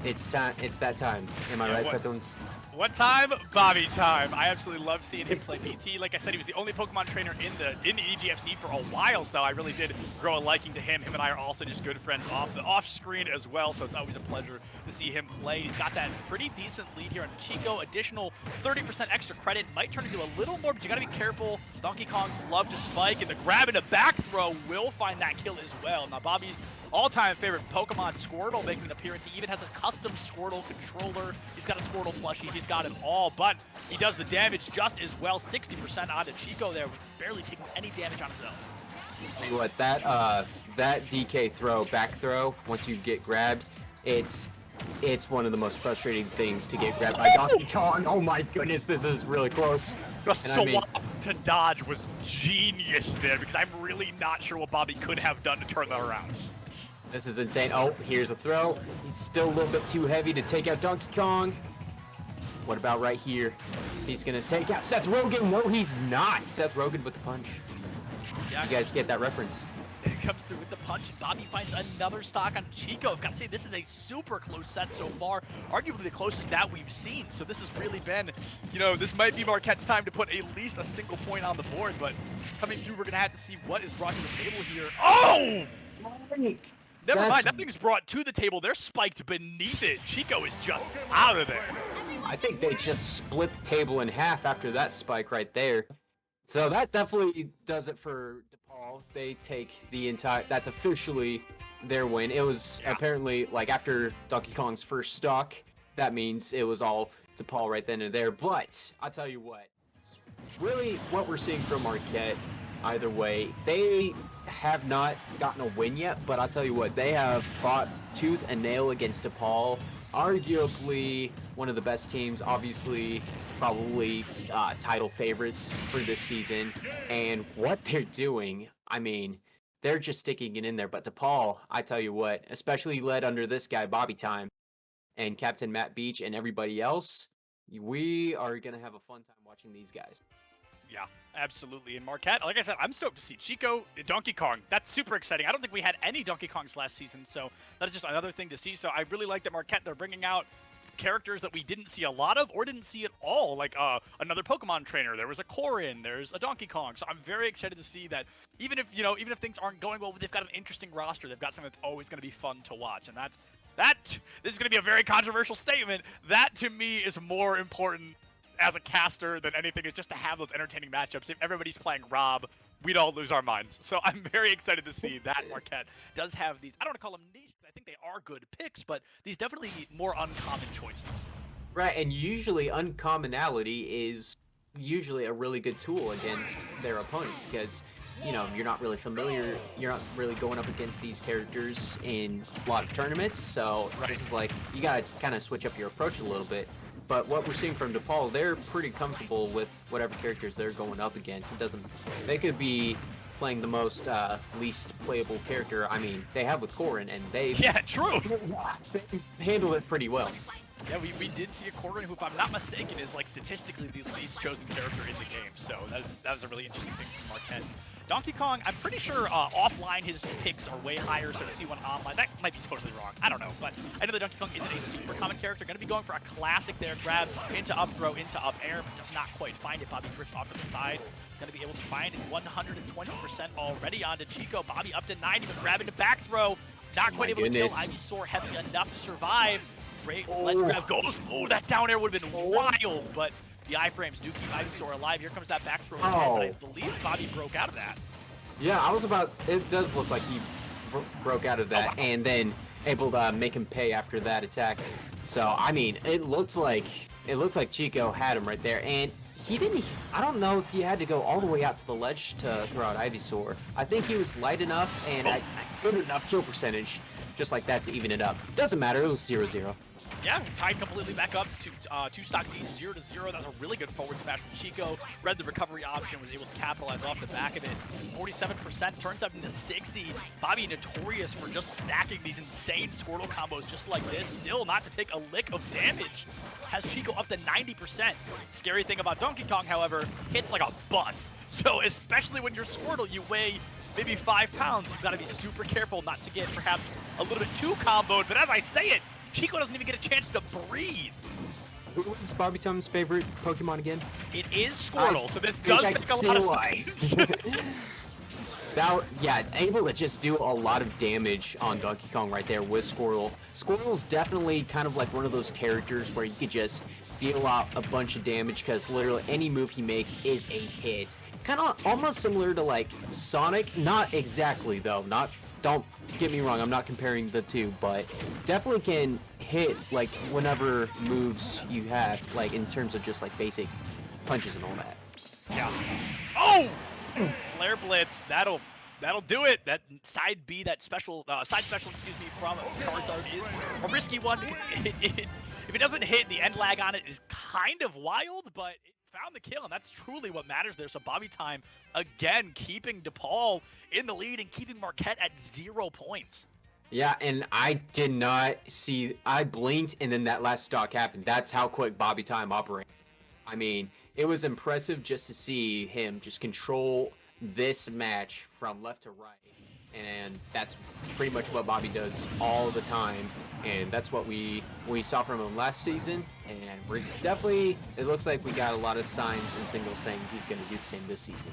It's time. It's that time. Am I right, Spectons? What time? Bobby time. I absolutely love seeing him play PT. Like I said, he was the only Pokemon trainer in the EGFC for a while, so I really did grow a liking to him. Him and I are also just good friends off screen as well, so it's always a pleasure to see him play. He's got that pretty decent lead here on Chico. Additional 30% extra credit might turn into a little more, but you gotta be careful. Donkey Kong's love to spike, and the grab and a back throw will find that kill as well. Now Bobby's all-time favorite Pokemon, Squirtle, making an appearance. He even has a custom Squirtle controller. He's got a Squirtle plushie. He's got it all, but he does the damage just as well. 60% onto Chico there, barely taking any damage on his own. Tell you what, that DK throw, back throw, once you get grabbed, it's one of the most frustrating things to get grabbed by Donkey Kong. Oh my goodness, this is really close. The swap to dodge was genius there, because I'm really not sure what Bobby could have done to turn that around. This is insane. Oh, here's a throw. He's still a little bit too heavy to take out Donkey Kong. What about right here? He's gonna take out Seth Rogen. No, he's not. Seth Rogen with the punch. Yeah, You guys get that reference? It comes through with the punch, and Bobby finds another stock on Chico. I've got to say, this is a super close set so far, arguably the closest that we've seen. So this has really been, you know, this might be Marquette's time to put at least a single point on the board, but coming through, we're going to have to see what is brought to the table here. Oh! Never mind, nothing's brought to the table. They're spiked beneath it. Chico is just out of there. I think they just split the table in half after that spike right there. So that definitely does it for DePaul. They take the entire, that's officially their win. It was apparently, like, after Donkey Kong's first stock, that means it was all DePaul right then and there. But I'll tell you what, really what we're seeing from Marquette, either way, they have not gotten a win yet, but I'll tell you what, they have fought tooth and nail against DePaul. Arguably one of the best teams, obviously probably title favorites for this season. And what they're doing, I mean, they're just sticking it in there. But DePaul, I tell you what, especially led under this guy, Bobby Time, and Captain Matt Beach and everybody else, we are going to have a fun time watching these guys. Yeah, absolutely. And Marquette, like I said, I'm stoked to see Chico, Donkey Kong. That's super exciting. I don't think we had any Donkey Kongs last season, so that is just another thing to see. So I really like that Marquette, they're bringing out characters that we didn't see a lot of or didn't see at all, like another Pokemon trainer. There was a Corrin, there's a Donkey Kong. So I'm very excited to see that even if, you know, even if things aren't going well, they've got an interesting roster. They've got something that's always going to be fun to watch. And this is going to be a very controversial statement. That to me is more important as a caster than anything, is just to have those entertaining matchups. If everybody's playing Rob, we'd all lose our minds. So I'm very excited to see that Marquette does have these, I don't want to call them niche, I think they are good picks, but these definitely more uncommon choices. Right, and usually uncommonality is usually a really good tool against their opponents, because, you know, you're not really familiar, you're not really going up against these characters in a lot of tournaments, so this is like, you gotta kind of switch up your approach a little bit. But what we're seeing from DePaul, they're pretty comfortable with whatever characters they're going up against. It doesn't, they could be playing the most least playable character. I mean, they have with Corrin, and they've handled it pretty well. Yeah, we did see a Corrin who, if I'm not mistaken, is like statistically the least chosen character in the game. So that was a really interesting thing from Marquette. Donkey Kong, I'm pretty sure offline his picks are way higher, so to see one online, that might be totally wrong. I don't know, but I know that Donkey Kong isn't a super common character. Going to be going for a classic there, grab into up throw, into up air, but does not quite find it. Bobby drifts off to the side. Going to be able to find it 120% already onto Chico. Bobby up to 90, but grabbing the back throw. Not quite able to kill. Ivysaur heavy enough to survive. Great ledge grab goes. Oh, that down air would have been wild, but the iframes do keep Ivysaur alive. Here comes that back throw again, but I believe Bobby broke out of that. Yeah, I was about, it does look like he broke out of that, and then able to make him pay after that attack. So, I mean, it looked like Chico had him right there, and he didn't, I don't know if he had to go all the way out to the ledge to throw out Ivysaur. I think he was light enough and good enough kill percentage, just like that, to even it up. Doesn't matter, it was 0-0. Yeah, tied completely back up to two stocks each, 0-0. That was a really good forward smash from Chico. Read the recovery option, was able to capitalize off the back of it. 47% turns up into 60. Bobby notorious for just stacking these insane Squirtle combos just like this. Still not to take a lick of damage. Has Chico up to 90%. Scary thing about Donkey Kong, however, hits like a bus. So especially when you're Squirtle, you weigh maybe 5 pounds. You've got to be super careful not to get perhaps a little bit too comboed. But as I say it, Chico doesn't even get a chance to breathe. Who was Bobby Tom's favorite Pokemon again? It is Squirtle, so this does make a lot of sense. Yeah, able to just do a lot of damage on Donkey Kong right there with Squirtle. Squirtle's definitely kind of like one of those characters where you could just deal out a bunch of damage because literally any move he makes is a hit. Kind of almost similar to like Sonic, not exactly though, don't get me wrong, I'm not comparing the two, but definitely can hit like whenever moves you have, like in terms of just like basic punches and all that. Yeah. Oh! Flare Blitz, that'll do it. That side B, that special, side special, excuse me, from Charizard is a risky one because if it doesn't hit, the end lag on it is kind of wild, but it found the kill, and that's truly what matters there. So Bobby Time, again, keeping DePaul in the lead and keeping Marquette at 0 points. Yeah, and I did not see, I blinked and then that last stock happened. That's how quick Bobby Time operated. I mean, it was impressive just to see him just control this match from left to right. And that's pretty much what Bobby does all the time. And that's what we saw from him last season. And we're definitely, it looks like we got a lot of signs and signals saying he's going to do the same this season.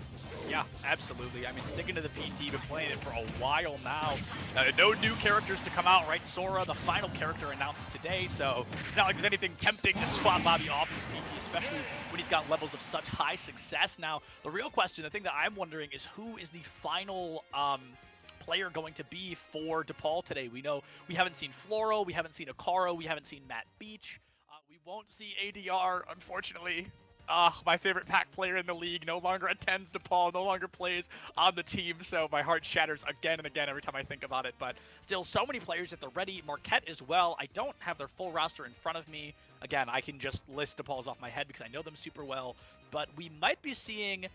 Yeah, absolutely. I mean, sticking to the PT, been playing it for a while now. No new characters to come out, right? Sora, the final character announced today, so it's not like there's anything tempting to swap Bobby off his PT, especially when he's got levels of such high success. Now, the real question, the thing that I'm wondering is who is the final player going to be for DePaul today? We know we haven't seen Floro, we haven't seen Akaro, we haven't seen Matt Beach. We won't see ADR, unfortunately. My favorite pack player in the league no longer attends DePaul, no longer plays on the team, so my heart shatters again and again every time I think about it. But still, so many players at the ready. Marquette as well. I don't have their full roster in front of me. Again, I can just list DePaul's off my head because I know them super well. But we might be seeing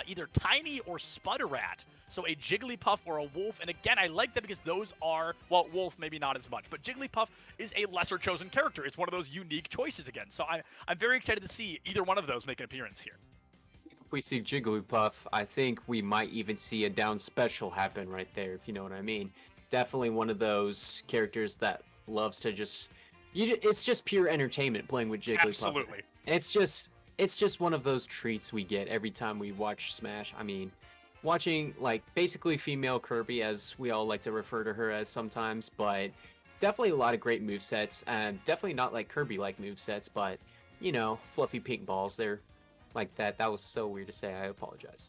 either Tiny or Spudderat. So a Jigglypuff or a Wolf. And again, I like that because those are, well, Wolf maybe not as much, but Jigglypuff is a lesser chosen character. It's one of those unique choices again. So I'm very excited to see either one of those make an appearance here. If we see Jigglypuff, I think we might even see a down special happen right there, if you know what I mean. Definitely one of those characters that loves to just, it's just pure entertainment playing with Jigglypuff. Absolutely. It's just one of those treats we get every time we watch Smash. I mean, watching like basically female Kirby, as we all like to refer to her as sometimes, but definitely a lot of great movesets, and definitely not like Kirby like movesets, but you know, fluffy pink balls, they're like that. That was so weird to say, I apologize.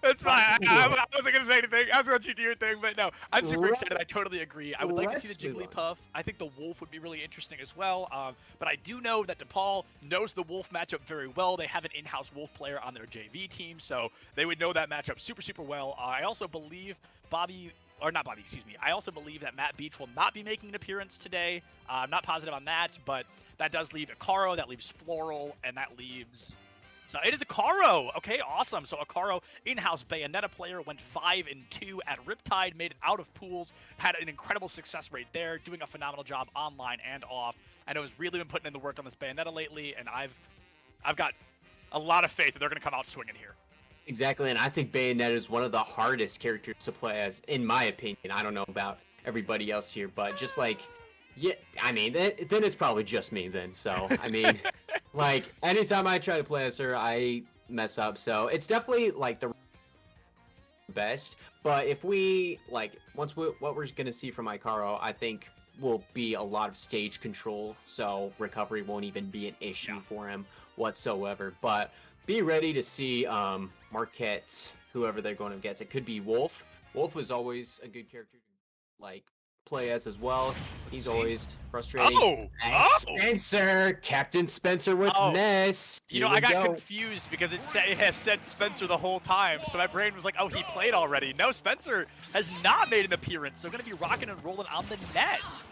That's fine. I wasn't gonna say anything. I was gonna let you do your thing, but no, I'm super excited. I totally agree. I would like to see the Jigglypuff. I think the Wolf would be really interesting as well. But I do know that DePaul knows the Wolf matchup very well. They have an in-house Wolf player on their JV team, so they would know that matchup super, super well. I also believe I also believe that Matt Beach will not be making an appearance today. I'm not positive on that, but that does leave Akaro, that leaves Floral, and that leaves... So it is Akaro. Okay, awesome. So Akaro, in-house Bayonetta player, went 5-2 at Riptide, made it out of pools, had an incredible success rate there, doing a phenomenal job online and off. I know he's really been putting in the work on this Bayonetta lately, and I've got a lot of faith that they're going to come out swinging here. Exactly, and I think Bayonetta is one of the hardest characters to play as, in my opinion. I don't know about everybody else here, but just like, yeah, I mean, then it's probably just me then. So, I mean, like, anytime I try to play as her, I mess up. So, it's definitely, like, the best. But if we, like, what we're going to see from Ikaro, I think will be a lot of stage control. So, recovery won't even be an issue for him whatsoever. But be ready to see Marquette, whoever they're going to get. It could be Wolf. Wolf was always a good character to, like, play as well. He's always frustrating. Spencer, Captain Spencer with Ness. You know, I got confused because it has said Spencer the whole time, so my brain was like, oh, he played already. No, Spencer has not made an appearance, so going to be rocking and rolling on the Ness.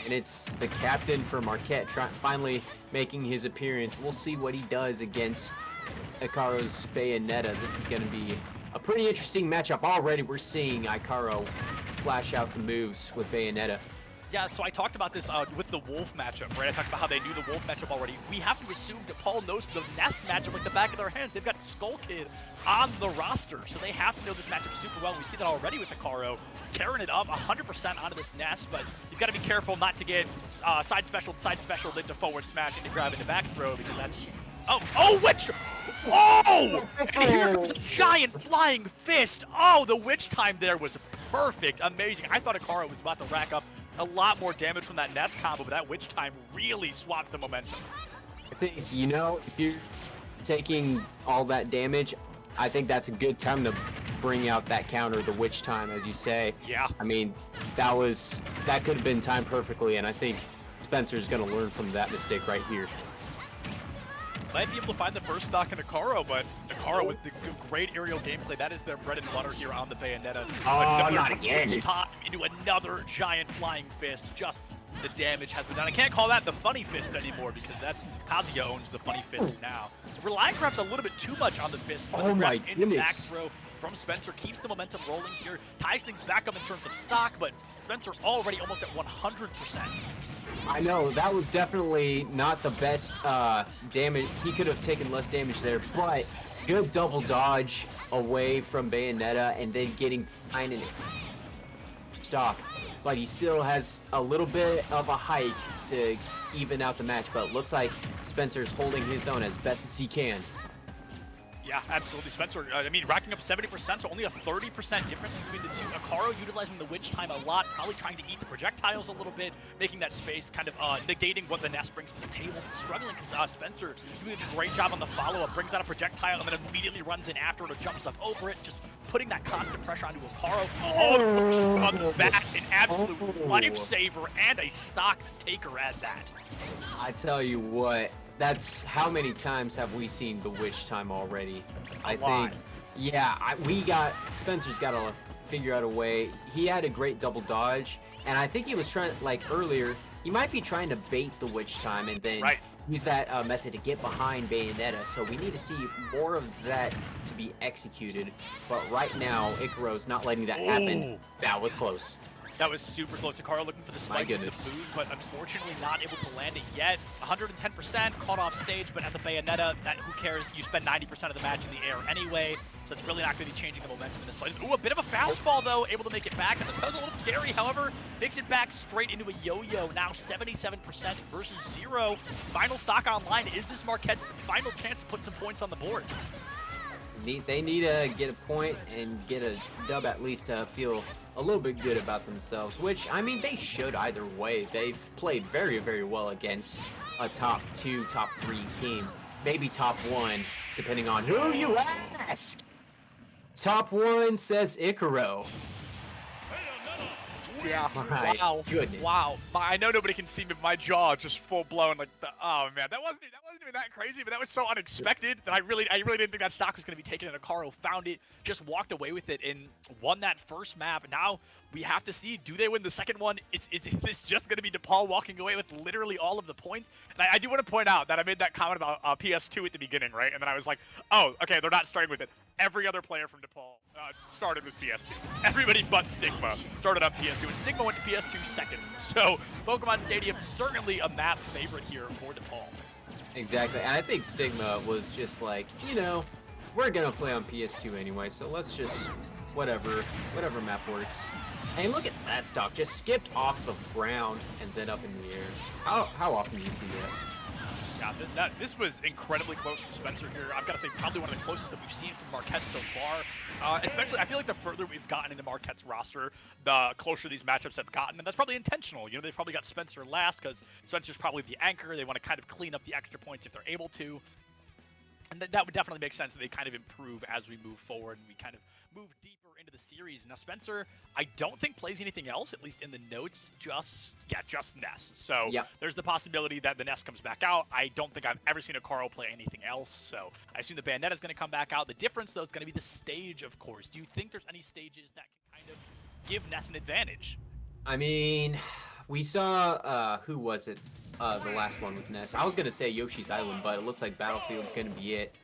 and it's the captain for Marquette finally making his appearance. We'll see what he does against Ikaru's Bayonetta. This is going to be a pretty interesting matchup. Already we're seeing Ikaru flash out the moves with Bayonetta. Yeah, so I talked about this with the Wolf matchup, right? I talked about how they knew the Wolf matchup already. We have to assume DePaul knows the Nest matchup like the back of their hands. They've got Skull Kid on the roster, so they have to know this matchup super well. We see that already with Ikaru, tearing it up 100% onto this Nest, but you've got to be careful not to get side special into forward smash into grab into back throw, because that's... Oh, Witch! Oh! And here comes a giant flying fist. Oh, the Witch time there was perfect, amazing. I thought Ikaru was about to rack up a lot more damage from that Nest combo, but that Witch time really swapped the momentum. I think, you know, if you're taking all that damage, I think that's a good time to bring out that counter, the Witch time, as you say. Yeah. I mean, that could have been timed perfectly, and I think Spencer's going to learn from that mistake right here. Might be able to find the first stock in Ikaru, but Ikaru with the great aerial gameplay, that is their bread and butter here on the Bayonetta. Oh, not again. Into another giant flying fist. Just the damage has been done. I can't call that the funny fist anymore, because that's Kazuya owns the funny fist now. Relying perhaps a little bit too much on the fist. Oh my into back goodness. throw from Spencer, keeps the momentum rolling here, ties things back up in terms of stock, but Spencer already almost at 100%. I know, that was definitely not the best damage. He could have taken less damage there, but good double dodge away from Bayonetta and then getting behind in stock. But he still has a little bit of a height to even out the match, but it looks like Spencer's holding his own as best as he can. Yeah, absolutely. Spencer, I mean, racking up 70%, so only a 30% difference between the two. Ikaru utilizing the Witch time a lot, probably trying to eat the projectiles a little bit, making that space kind of negating what the Nest brings to the table. Struggling because Spencer doing a great job on the follow-up, brings out a projectile and then immediately runs in after it or jumps up over it, just putting that constant pressure onto Ikaru. Oh, on the back, an absolute lifesaver and a stock taker at that. I tell you what, that's how many times have we seen the Witch time already? I think, yeah, Spencer's got to figure out a way. He had a great double dodge, and I think he was trying, like earlier, he might be trying to bait the Witch time and then use that method to get behind Bayonetta. So we need to see more of that to be executed. But right now, Ikaru's not letting that happen. That was close. That was super close. Ikaru looking for the spike in the boot, but unfortunately not able to land it yet. 110%, caught off stage, but as a Bayonetta, who cares? You spend 90% of the match in the air anyway, so it's really not going to be changing the momentum in the slightest. Ooh, a bit of a fastball, though, able to make it back. That was a little scary, however, makes it back straight into a yo-yo. Now 77% versus 0. Final stock online. Is this Marquette's final chance to put some points on the board? They need to get a point and get a dub at least to feel a little bit good about themselves, which, I mean, they should either way. They've played very, very well against a top 2, top 3 team. Maybe top 1, depending on who you ask. Top 1 says Ikaru. Yeah. My wow. goodness. Wow. I know nobody can see me, but my jaw just full blown like oh man, that wasn't even that crazy, but that was so unexpected that I really didn't think that stock was gonna be taken, and Ikaru found it, just walked away with it and won that first map. Now we have to see, do they win the second one? Is this just gonna be DePaul walking away with literally all of the points? And I do want to point out that I made that comment about PS2 at the beginning, right? And then I was like, oh, okay, they're not starting with it. Every other player from DePaul started with PS2. Everybody but Stigma started on PS2, and Stigma went to PS2 second. So Pokemon Stadium, certainly a map favorite here for DePaul. Exactly, and I think Stigma was just like, you know, we're gonna play on PS2 anyway, so let's just whatever map works. Hey, look at that stock, just skipped off the ground and then up in the air. How often do you see that? Yeah, this was incredibly close from Spencer here. I've got to say, probably one of the closest that we've seen from Marquette so far. Especially, I feel like the further we've gotten into Marquette's roster, the closer these matchups have gotten, and that's probably intentional. You know, they've probably got Spencer last because Spencer's probably the anchor. They want to kind of clean up the extra points if they're able to. And that would definitely make sense that they kind of improve as we move forward and we kind of move deeper into the series. Now, Spencer, I don't think plays anything else, at least in the notes, just Ness. So there's the possibility that the Ness comes back out. I don't think I've ever seen Ikaru play anything else, so I assume the Bayonetta's going to come back out. The difference, though, is going to be the stage, of course. Do you think there's any stages that can kind of give Ness an advantage? I mean, we saw, who was it? The last one with Ness. I was gonna say Yoshi's Island, but it looks like Battlefield's gonna be it.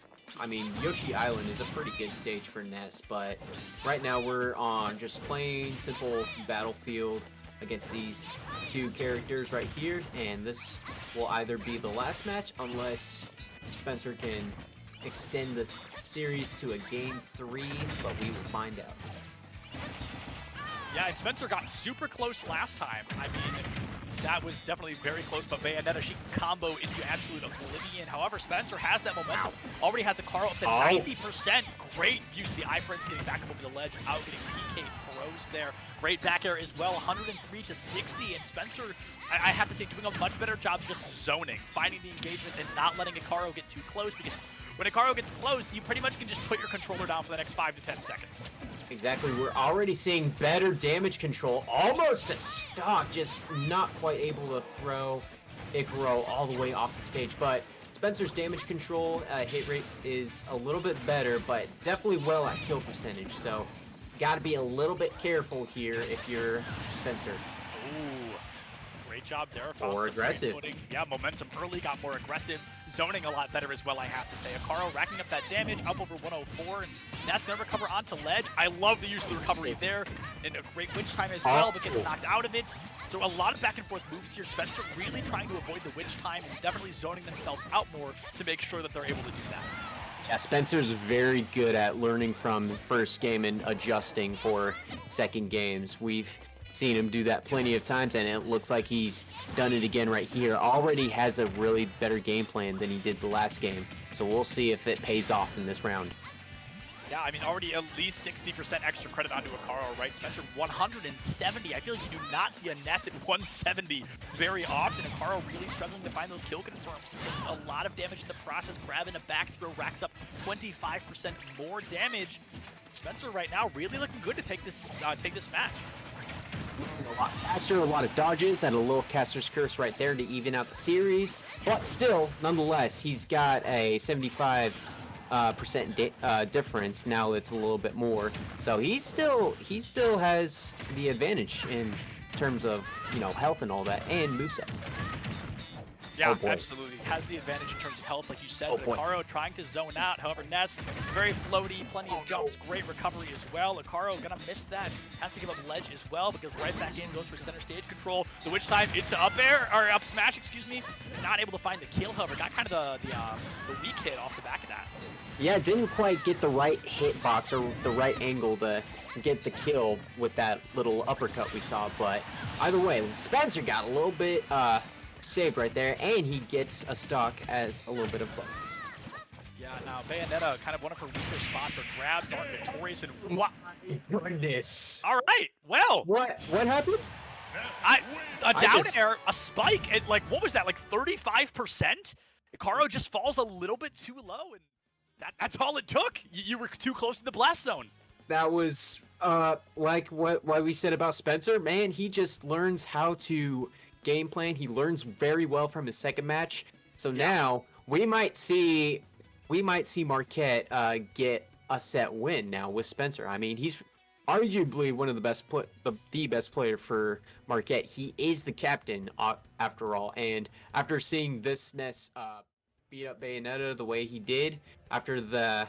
I mean, Yoshi Island is a pretty good stage for Ness, but right now we're on just plain simple Battlefield against these two characters right here, and this will either be the last match unless Spencer can extend this series to a game 3, but we will find out. Yeah, and Spencer got super close last time. I mean, that was definitely very close, but Bayonetta, she can combo into absolute oblivion. However, Spencer has that momentum. Already has a car up to 90%. Great use of the iframes, getting back up over the ledge without getting PK pros there. Great back air as well, 103 to 60. And Spencer, I have to say, doing a much better job just zoning, finding the engagement and not letting Ikaro get too close, because when Ikaro gets close, you pretty much can just put your controller down for the next 5 to 10 seconds. Exactly, we're already seeing better damage control, almost a stock, just not quite able to throw Ikaro all the way off the stage. But Spencer's damage control hit rate is a little bit better, but definitely well at kill percentage. So got to be a little bit careful here if you're Spencer. Ooh, great job there. More aggressive. Yeah, momentum early, got more aggressive. Zoning a lot better as well, I have to say. Ikaro racking up that damage, up over 104, and that's going to recover onto ledge. I love the use of the recovery there, and a great witch time as well, but gets knocked out of it. So a lot of back and forth moves here. Spencer really trying to avoid the witch time and definitely zoning themselves out more to make sure that they're able to do that. Yeah, Spencer's very good at learning from first game and adjusting for second games. We've seen him do that plenty of times, and it looks like he's done it again right here. Already has a really better game plan than he did the last game, so we'll see if it pays off in this round. Yeah, I mean, already at least 60% extra credit onto Ikaro, right? Spencer, 170. I feel like you do not see a Ness at 170 very often. Ikaro really struggling to find those kill confirms. Taking a lot of damage in the process, grabbing a back throw, racks up 25% more damage. Spencer right now really looking good to take this match. A lot faster, a lot of dodges, and a little caster's curse right there to even out the series. But still, nonetheless, he's got a 75% difference. Now it's a little bit more, so he still has the advantage in terms of, you know, health and all that, and movesets. Yeah, absolutely. Has the advantage in terms of health, like you said. Ikaro trying to zone out. However, Ness, very floaty, plenty of jumps, great recovery as well. Ikaro gonna miss that. Has to give up ledge as well, because right back in goes for center stage control. The witch time into up air, or up smash, excuse me. Not able to find the kill, however. Got kind of the weak hit off the back of that. Yeah, didn't quite get the right hitbox or the right angle to get the kill with that little uppercut we saw, but either way, Spencer got a little bit saved right there, and he gets a stock as a little bit of bonus. Yeah, now Bayonetta, kind of one of her weaker spots. Her grabs aren't victorious, and what? Goodness. All right, well. What happened? A down air, a spike, and like, what was that, like 35%? Ikaro just falls a little bit too low, and that's all it took. You were too close to the blast zone. That was like what we said about Spencer. Man, he just learns how to game plan. He learns very well from his second match. So now we might see Marquette get a set win now with Spencer. I mean, he's arguably one of the best the best player for Marquette. He is the captain after all. And after seeing this Ness beat up Bayonetta the way he did after the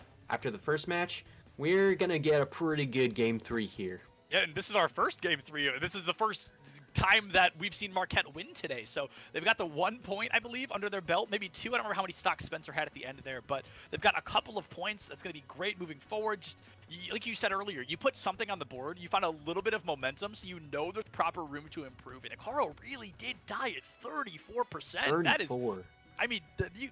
first match, we're gonna get a pretty good game 3 here. Yeah, and this is our first game 3. This is the first time that we've seen Marquette win today. So they've got the 1 point, I believe, under their belt, maybe 2. I don't remember how many stocks Spencer had at the end there, but they've got a couple of points. That's going to be great moving forward. Just like you said earlier, you put something on the board, you find a little bit of momentum, so you know there's proper room to improve. And Ikaro really did die at 34%. That is, I mean,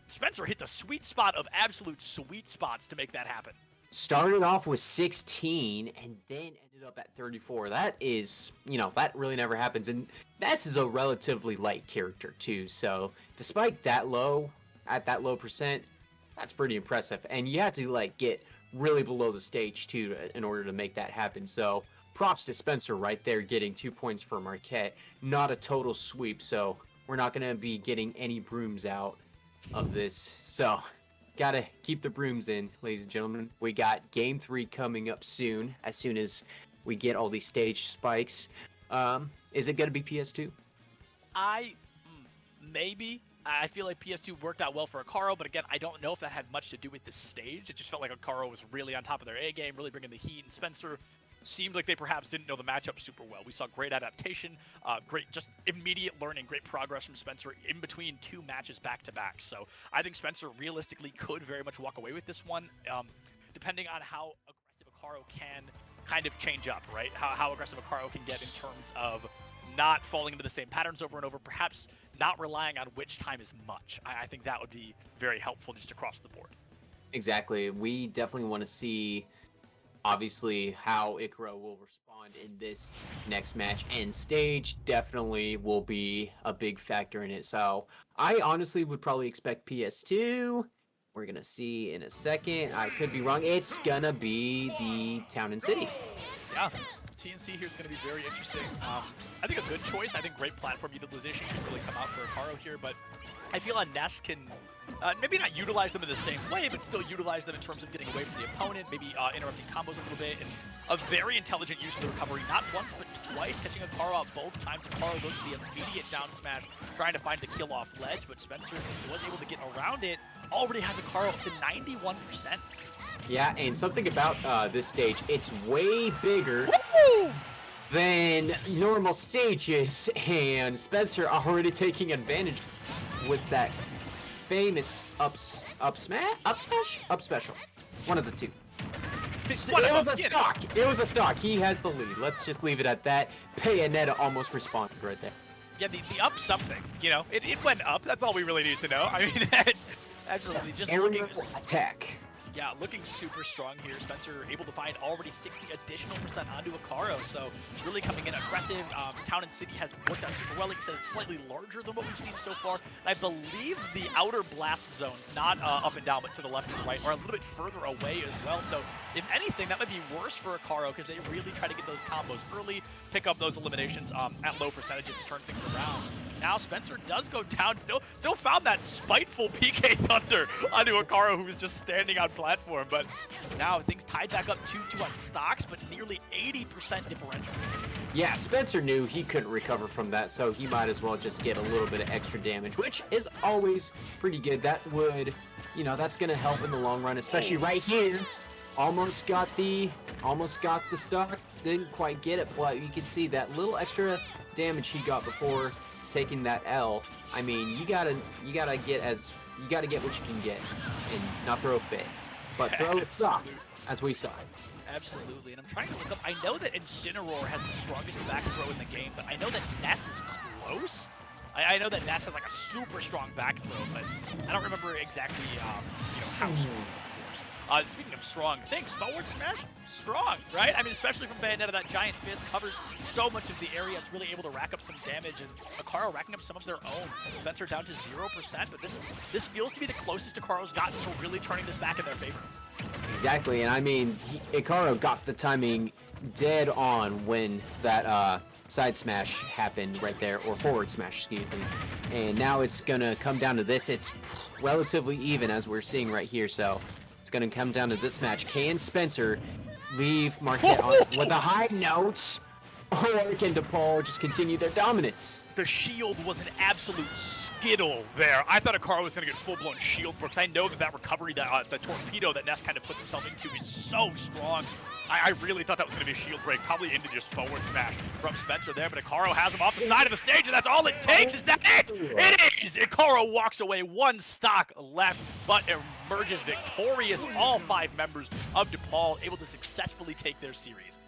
Spencer hit the sweet spot of absolute sweet spots to make that happen. Started off with 16 and then ended up at 34. That is, you know, that really never happens. And Ness is a relatively light character too. So despite that low, at that low percent, that's pretty impressive. And you have to like get really below the stage too in order to make that happen. So props to Spencer right there, getting 2 points for Marquette. Not a total sweep. So we're not going to be getting any brooms out of this. So gotta keep the brooms in, ladies and gentlemen. We got game 3 coming up soon, as we get all these stage spikes. Is it gonna be PS2? Maybe. I feel like PS2 worked out well for Akaro, but again, I don't know if that had much to do with the stage. It just felt like Akaro was really on top of their A game, really bringing the heat, and Spencer seemed like they perhaps didn't know the matchup super well. We saw great adaptation, great just immediate learning, great progress from Spencer in between 2 matches back-to-back. So I think Spencer realistically could very much walk away with this one, depending on how aggressive Akaro can kind of change up, right? How aggressive Akaro can get in terms of not falling into the same patterns over and over, perhaps not relying on which time as much. I think that would be very helpful just across the board. Exactly. We definitely want to see, obviously, how Ikaro will respond in this next match, and stage definitely will be a big factor in it. So I honestly would probably expect PS2. We're going to see in a second. I could be wrong. It's going to be the Town and City. Yeah. TNC here is going to be very interesting. I think a good choice. I think great platform utilization can really come out for Akaro here, but I feel Ness can maybe not utilize them in the same way, but still utilize them in terms of getting away from the opponent, maybe interrupting combos a little bit, and a very intelligent use of the recovery, not once, but twice, catching Akaro out both times. Akaro goes to the immediate down smash, trying to find the kill off ledge, but Spencer was able to get around it, already has Akaro up to 91%. Yeah, and something about this stage, it's way bigger than normal stages, and Spencer already taking advantage with that famous up special. One of the two. It was a stock. It was a stock. He has the lead. Let's just leave it at that. Bayonetta almost responded right there. Yeah, the up something, you know, it went up. That's all we really need to know. I mean, it's absolutely just looking attack. Yeah, looking super strong here. Spencer able to find already 60 additional percent onto Akaro, so really coming in aggressive. Town and City has worked out super well. Like you said, it's slightly larger than what we've seen so far. And I believe the outer blast zones, not up and down, but to the left and right, are a little bit further away as well. So if anything, that might be worse for Akaro because they really try to get those combos early, pick up those eliminations at low percentages to turn things around. Now Spencer does go down, still found that spiteful PK Thunder onto Akaro, who was just standing on platform, but now things tied back up 2-2 on stocks, but nearly 80% differential. Yeah, Spencer knew he couldn't recover from that, so he might as well just get a little bit of extra damage, which is always pretty good. That would, you know, that's gonna help in the long run, especially right here. Almost got the stock, didn't quite get it, but you can see that little extra damage he got before taking that L. I mean, you gotta get what you can get and not throw a fit, but throw a stock, as we saw. Absolutely, and I'm trying to look up. I know that Incineroar has the strongest back throw in the game, but I know that Ness is close. I know that Ness has like a super strong back throw, but I don't remember exactly, how strong. Speaking of strong things, forward smash, strong, right? I mean, especially from Bayonetta, that giant fist covers so much of the area. It's really able to rack up some damage, and Akaro racking up some of their own. Spencer down to 0%, but this feels to be the closest Akaro's gotten to really turning this back in their favor. Exactly, and I mean, Akaro got the timing dead on when that side smash happened right there, or forward smash, excuse me. And now it's gonna come down to this. It's relatively even, as we're seeing right here, so it's going to come down to this match. Can Spencer leave Marquette on with a high note, or can DePaul just continue their dominance? The shield was an absolute skittle there. I thought Akaro was going to get full-blown shield because I know that recovery, the torpedo that Ness kind of put himself into is so strong. I really thought that was going to be a shield break, probably into just forward smash from Spencer there, but Akaro has him off the side of the stage, and that's all it takes. Is that it? It is! Akaro walks away, one stock left, but emerges victorious. All 5 members of DePaul able to successfully take their series.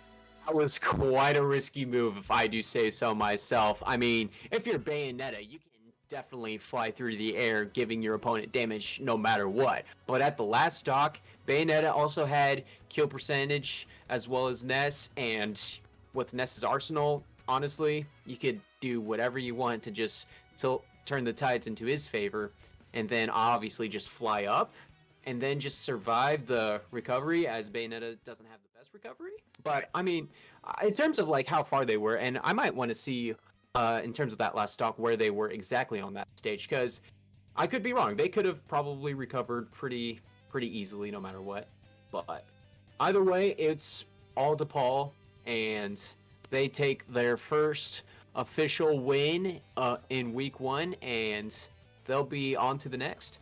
That was quite a risky move, if I do say so myself. I mean, if you're Bayonetta, you can definitely fly through the air, giving your opponent damage no matter what. But at the last stock, Bayonetta also had kill percentage as well as Ness, and with Ness's arsenal, honestly, you could do whatever you want to just turn the tides into his favor, and then obviously just fly up, and then just survive the recovery, as Bayonetta doesn't have the best recovery. But, I mean, in terms of like how far they were, and I might want to see, in terms of that last stock, where they were exactly on that stage, because I could be wrong. They could have probably recovered pretty easily no matter what. But either way, it's all DePaul, and they take their first official win in week 1, and they'll be on to the next.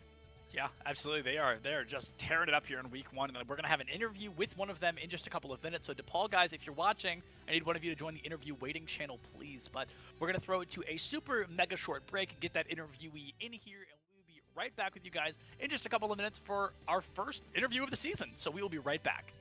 Yeah, absolutely. They're just tearing it up here in week 1, and we're gonna have an interview with one of them in just a couple of minutes. So DePaul guys, if you're watching, I need one of you to join the interview waiting channel, please. But we're gonna throw it to a super mega short break, get that interviewee in here, and we'll be right back with you guys in just a couple of minutes for our first interview of the season. So we will be right back.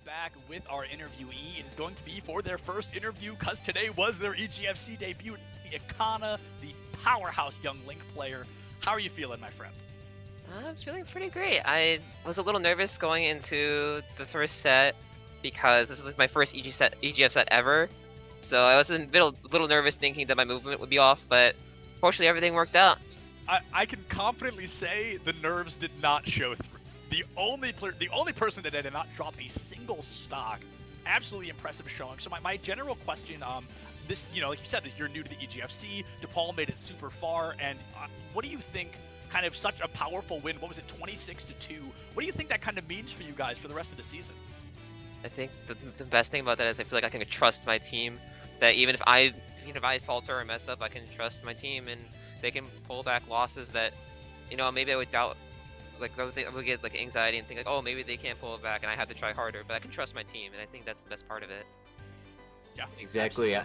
Back with our interviewee. It is going to be for their first interview because today was their EGFC debut. The Akana, the powerhouse young Link player. How are you feeling, my friend? I'm feeling pretty great. I was a little nervous going into the first set because this is my first EGF set ever. So I was a little nervous thinking that my movement would be off, but fortunately everything worked out. I can confidently say the nerves did not show through. The only person that did not drop a single stock. Absolutely impressive showing. So my general question, this, like you said, you're new to the EGFC. DePaul made it super far, and what do you think? Kind of such a powerful win. What was it, 26-2? What do you think that kind of means for you guys for the rest of the season? I think the best thing about that is I feel like I can trust my team. That even if I falter or mess up, I can trust my team, and they can pull back losses that, maybe I would doubt. Like I would get like anxiety and think like, oh, maybe they can't pull it back, and I have to try harder. But I can trust my team, and I think that's the best part of it. Yeah, exactly.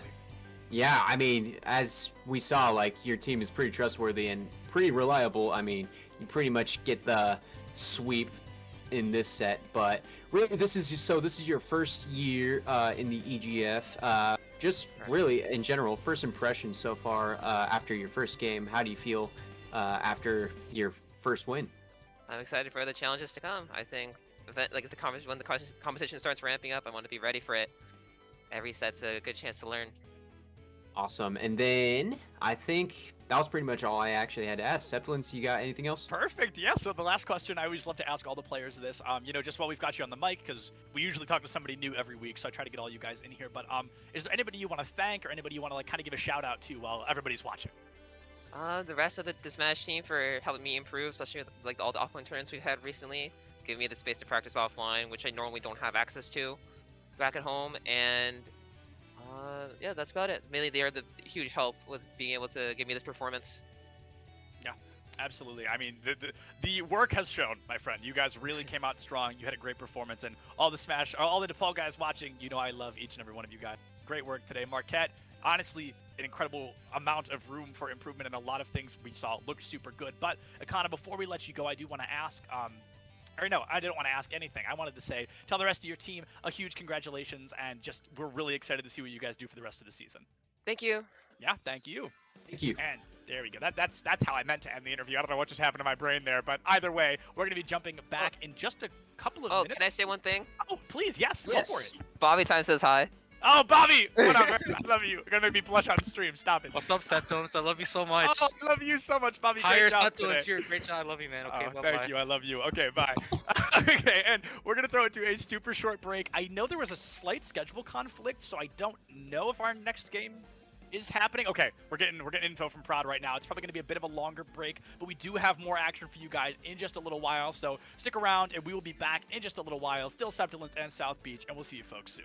Yeah, I mean, as we saw, like your team is pretty trustworthy and pretty reliable. I mean, you pretty much get the sweep in this set, but really, this is your first year in the EGF. Just really in general, first impressions so far after your first game. How do you feel after your first win? I'm excited for the challenges to come. I think when the competition starts ramping up, I want to be ready for it. Every set's a good chance to learn. Awesome. And then I think that was pretty much all I actually had to ask. Septilence, you got anything else? Perfect. Yeah. So the last question, I always love to ask all the players this. Just while we've got you on the mic, because we usually talk to somebody new every week, so I try to get all you guys in here. But is there anybody you want to thank or anybody you want to kind of give a shout out to while everybody's watching? The rest of the Smash team for helping me improve, especially with all the offline tournaments we've had recently, giving me the space to practice offline, which I normally don't have access to back at home. And yeah, that's about it. Mainly they are the huge help with being able to give me this performance. Yeah, absolutely. I mean, the work has shown, my friend. You guys really came out strong. You had a great performance, and all the DePaul guys watching, I love each and every one of you guys. Great work today, Marquette. Honestly, an incredible amount of room for improvement, and a lot of things we saw looked super good. But Akana, before we let you go, I do want to ask. Or no, I didn't want to ask anything. I wanted to say, tell the rest of your team a huge congratulations, and we're really excited to see what you guys do for the rest of the season. Thank you. Yeah, thank you. Thank you. And there we go. That's how I meant to end the interview. I don't know what just happened to my brain there, but either way, we're going to be jumping back in just a couple of minutes. Oh, can I say one thing? Oh, please, yes, Yes. go for it. Bobby Time says hi. Oh, Bobby! What up, man? I love you. You're gonna make me blush on stream. Stop it. What's up, Septons? I love you so much. Oh, I love you so much, Bobby. Hire Great job Septons. today. You're a great job. I love you, man. Okay, Oh, bye-bye. thank you. I love you. Okay, bye. Okay, and we're going to throw it to a super short break. I know there was a slight schedule conflict, so I don't know if our next game is happening. Okay, we're getting info from Prod right now. It's probably going to be a bit of a longer break, but we do have more action for you guys in just a little while, so stick around, and we will be back in just a little while. Still Septilence and South Beach, and we'll see you folks soon.